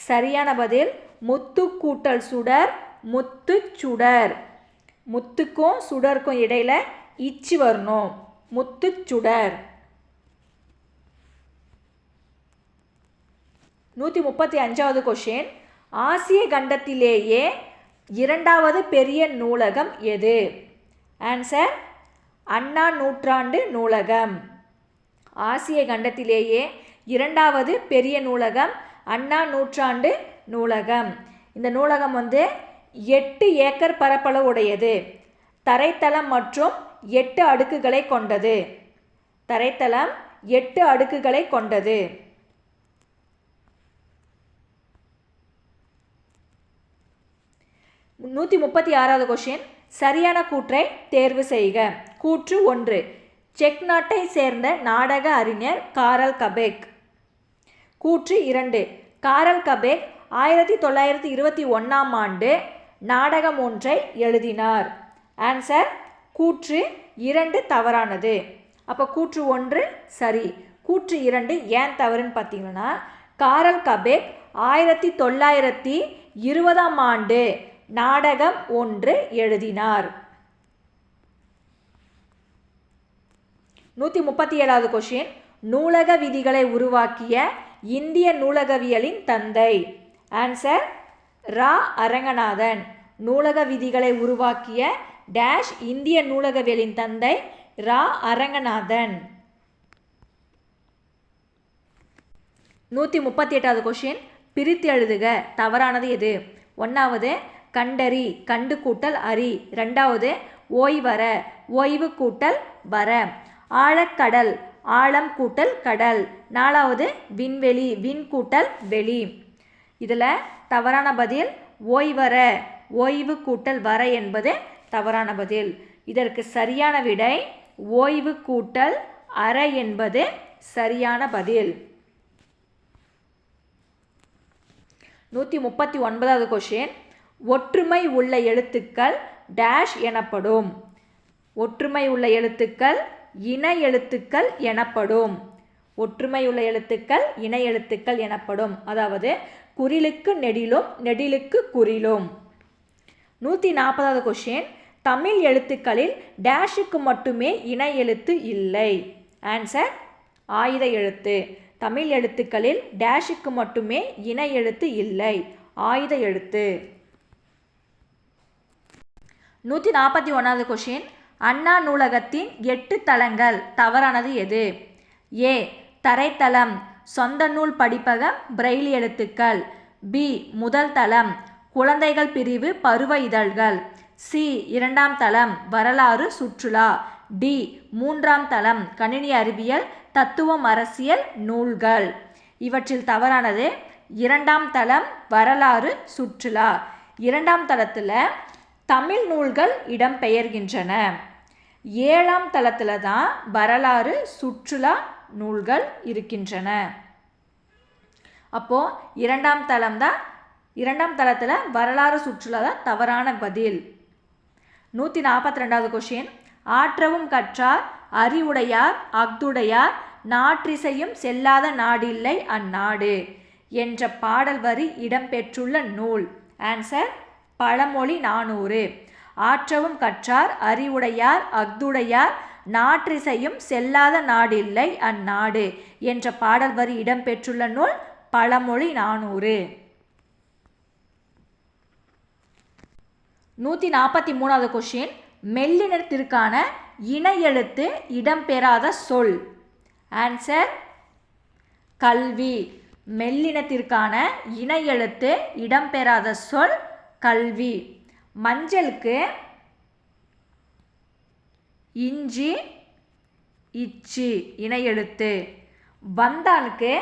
சரியான பதில் முத்து கூட்டல் சுடர் முத்து சுடர். முத்துக்கும் சுடருக்கும் இடையில இச்சு வரணும். முத்து சுடர். 135வது கொஷின். ஆசிய கண்டத்திலேயே 2வது பெரிய நூலகம் எது? ஆன்சர் அண்ணா நூற்றாண்டு நூலகம். ஆசிய கண்டத்திலேயே 2வது பெரிய நூலகம் அண்ணா நூற்றாண்டு நூலகம். இந்த நூலகம் 8 ஏக்கர் பரப்பளவு உடையது. தரைத்தளம் மற்றும் 8 அடுக்குகளை கொண்டது. தரைத்தளம் 8 அடுக்குகளை கொண்டது. 136வது கொஷின். சரியான கூற்றை தேர்வு செய்க. கூற்று 1 செக் நாட்டை சேர்ந்த நாடக அறிஞர் காரல் கபெக். கூற்று 2 காரல் கபெக் 1921ஆம் ஆண்டு நாடகம் ஒன்றை எழுதினார். ஆன்சர் கூற்று 2 தவறானது. அப்போ கூற்று 1 சரி. கூற்று 2 ஏன் தவறுன்னு பார்த்தீங்கன்னா காரல் கபெக் 1920ஆம் ஆண்டு நாடகம் ஒன்று எழுதினார். 137வது கொஷின். நூலக விதிகளை உருவாக்கிய இந்திய நூலகவியலின் தந்தை? ஆன்சர் ரா அரங்கநாதன். நூலக விதிகளை உருவாக்கிய டேஷ் இந்திய நூலகவியலின் தந்தை ரா அரங்கநாதன். 138வது கொஷின். பிரித்து எழுதுக. தவறானது எது? 1வது கண்டறி, கண்டு கூட்டல் அறி. ரெண்டாவது ஓய்வர, ஓய்வு கூட்டல் வர. ஆழக்கடல், ஆழம் கூட்டல் கடல். நாலாவது விண்வெளி, விண் கூட்டல் வெளி. இதில் தவறான பதில் ஓய்வர, ஓய்வு கூட்டல் வர என்பது தவறான பதில். இதற்கு சரியான விடை ஓய்வு கூட்டல் அற என்பது சரியான பதில். 139வது கொஷின். ஒற்றுமை உள்ள எழுத்துக்கள் டேஷ் எனப்படும். ஒற்றுமை உள்ள எழுத்துக்கள் இணை எழுத்துக்கள் எனப்படும். ஒற்றுமை உள்ள எழுத்துக்கள் இணை எழுத்துக்கள் எனப்படும். அதாவது குறிலுக்கு நெடிலும் நெடிலுக்கு குறிலும். 140வது கொஷின். தமிழ் எழுத்துக்களில் டேஷுக்கு மட்டுமே இணை எழுத்து இல்லை. ஆன்சர் ஆயுத எழுத்து. தமிழ் எழுத்துக்களில் டேஷுக்கு மட்டுமே இணை எழுத்து இல்லை, ஆயுத எழுத்து. 141வது கொஷின். அண்ணா நூலகத்தின் 8 தளங்கள் தவறானது எது? ஏ தரைத்தளம், சொந்த நூல் படிப்பகம், பிரெய்லி எழுத்துக்கள். பி முதல் தளம், குழந்தைகள் பிரிவு, பருவ இதழ்கள். சி இரண்டாம் தளம், வரலாறு சுற்றுலா. டி மூன்றாம் தளம், கணினி அறிவியல், தத்துவம், அரசியல் நூல்கள். இவற்றில் தவறானது இரண்டாம் தளம், வரலாறு சுற்றுலா. இரண்டாம் தளத்தில் தமிழ் நூல்கள் இடம்பெயர்கின்றன. 7ஆம் தளத்தில் தான் வரலாறு சுற்றுலா நூல்கள் இருக்கின்றன. அப்போது இரண்டாம் தளத்தில் வரலாறு சுற்றுலா தான் தவறான பதில். 142வது கொஷின். ஆற்றவும் கற்றார் அறிவுடையார் அஃதுடையார் நாற்றிசையும் செல்லாத நாடில்லை அந்நாடு என்ற பாடல் வரி இடம்பெற்றுள்ள நூல். ஆன்சர் பழமொழி 400. ஆற்றவும் கற்றார் அறிவுடையார் அஃதுடையார் நாற்றிசையும் செல்லாத நாடில்லை அந்நாடு என்ற பாடல் வரி இடம்பெற்றுள்ள நூல் பழமொழி 400. 143வது கொஷின். மெல்லினத்திற்கான இணை எழுத்து இடம்பெறாத சொல். ஆன்சர் கல்வி. மெல்லினத்திற்கான இணை எழுத்து இடம்பெறாத சொல் கல்வி. மஞ்சளுக்கு இஞ்சி இச்சி இணை எழுத்து. வந்தானுக்கு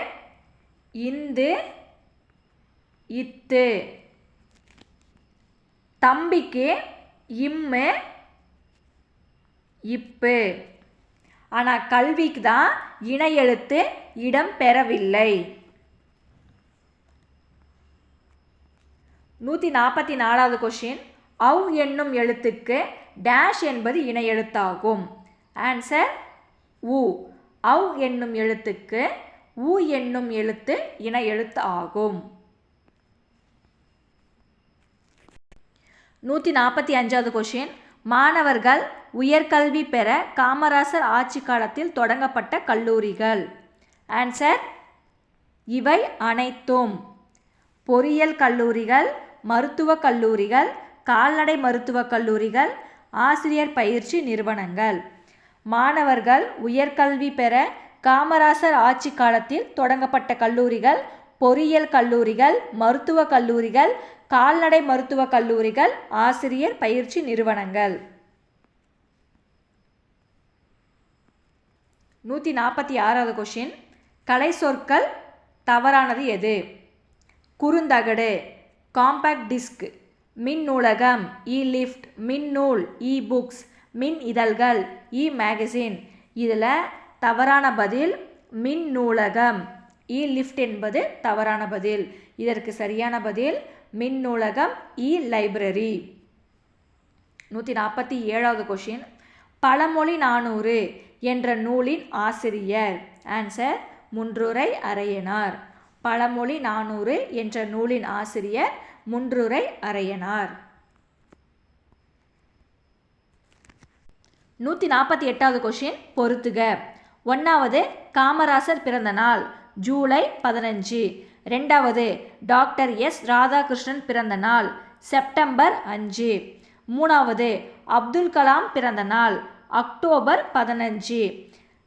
இந்து இத்து. தம்பிக்கு இம்மு இப்பு. ஆனால் கல்விக்கு தான் இணை எழுத்து இடம் பெறவில்லை. 144வது கொஷின். அவ் என்னும் எழுத்துக்கு டேஷ் என்பது இணை எழுத்தாகும். ஆன்சர் உ. அவ் என்னும் எழுத்துக்கு உ என்னும் எழுத்து இணை எழுத்து ஆகும். 145வது கொஷின். மாணவர்கள் உயர்கல்வி பெற காமராசர் ஆட்சி காலத்தில் தொடங்கப்பட்ட கல்லூரிகள். ஆன்சர் இவை அனைத்தும். பொறியியல் கல்லூரிகள், மருத்துவக் கல்லூரிகள், கால்நடை மருத்துவக் கல்லூரிகள், ஆசிரியர் பயிற்சி நிறுவனங்கள். மாணவர்கள் உயர்கல்வி பெற காமராசர் ஆட்சி காலத்தில் தொடங்கப்பட்ட கல்லூரிகள் பொறியியல் கல்லூரிகள், மருத்துவக் கல்லூரிகள், கால்நடை மருத்துவக் கல்லூரிகள், ஆசிரியர் பயிற்சி நிறுவனங்கள். 146வது கொஷின். கலை சொற்கள் தவறானது எது? குறுந்தகடு, காம்பேக்ட் டிஸ்க், மின் நூலகம், இ லிஃப்ட், மின் நூல், இ புக்ஸ், மின் இதழ்கள், இ மேகசின். இதில் தவறான பதில் மின் நூலகம். இ லிஃப்ட் என்பது தவறான பதில். இதற்கு சரியான பதில் மின் நூலகம், இ லைப்ரரி. 147வது கொஷின். பழமொழி 400 என்ற நூலின் ஆசிரியர். ஆன்சர் முன்றுரை அரையனார். பழமொழி 400 என்ற நூலின் ஆசிரியர் முன்றுரை அரையனார். 148வது கொஷின் பொறுத்துக. 1வது காமராசர் பிறந்த நாள் ஜூலை 15. 2வது டாக்டர் எஸ் ராதாகிருஷ்ணன் பிறந்த நாள் செப்டம்பர் 5. 3வது அப்துல் கலாம் பிறந்த நாள் அக்டோபர் 15.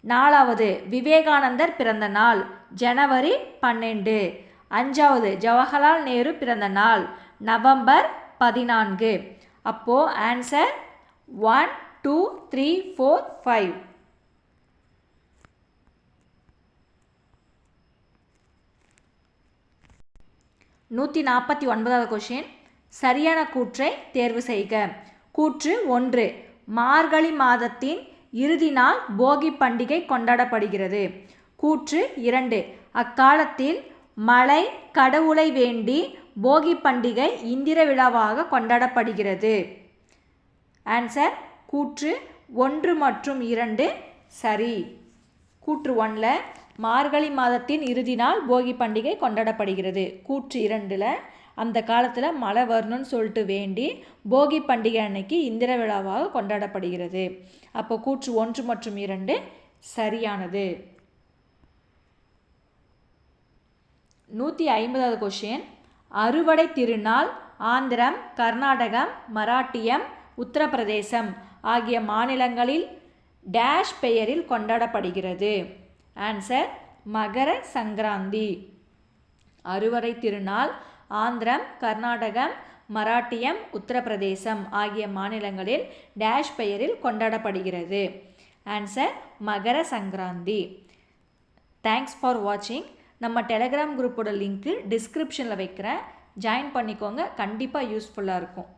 4வது விவேகானந்தர் பிறந்த நாள் ஜனவரி 12. 5வது ஜவஹர்லால் நேரு பிறந்த நாள் நவம்பர் 14. அப்போது ஆன்சர் 1 2 3 4 5. நூற்றி 49வது கொஷின். சரியான கூற்றை தேர்வு செய்க. கூற்று 1, மார்கழி மாதத்தின் இறுதி நாள் போகி பண்டிகை கொண்டாடப்படுகிறது. கூற்று 2, அக்காலத்தில் மழை கடவுளை வேண்டி போகி பண்டிகை இந்திர விழாவாக கொண்டாடப்படுகிறது. ஆன்சர் கூற்று 1 மற்றும் 2 சரி. கூற்று 1ல் மார்கழி மாதத்தின் இறுதி நாள் போகி பண்டிகை கொண்டாடப்படுகிறது. கூற்று 2ல் அந்த காலத்தில் மழை வரணும்னு சொல்லிட்டு வேண்டி போகி பண்டிகை அன்னைக்கு இந்திர விழாவாக கொண்டாடப்படுகிறது. அப்போ கூற்று 1 மற்றும் 2 சரியானது. 150வது கொஷின். அறுவடை திருநாள் ஆந்திரம், கர்நாடகம், மராட்டியம், உத்தரப்பிரதேசம் ஆகிய மாநிலங்களில் டேஷ் பெயரில் கொண்டாடப்படுகிறது. ஆன்சர் மகர சங்கராந்தி. அறுவடை திருநாள் ஆந்திரம், கர்நாடகம், மராட்டியம், உத்தரப்பிரதேசம் ஆகிய மாநிலங்களில் டேஷ் பெயரில் கொண்டாடப்படுகிறது. Answer Makara Sankranti. Thanks for வாட்சிங். நம்ம டெலகிராம் குரூப்போட லிங்க்கு டிஸ்கிரிப்ஷனில் வைக்கிறேன். ஜாயின் பண்ணிக்கோங்க. கண்டிப்பாக யூஸ்ஃபுல்லாக இருக்கும்.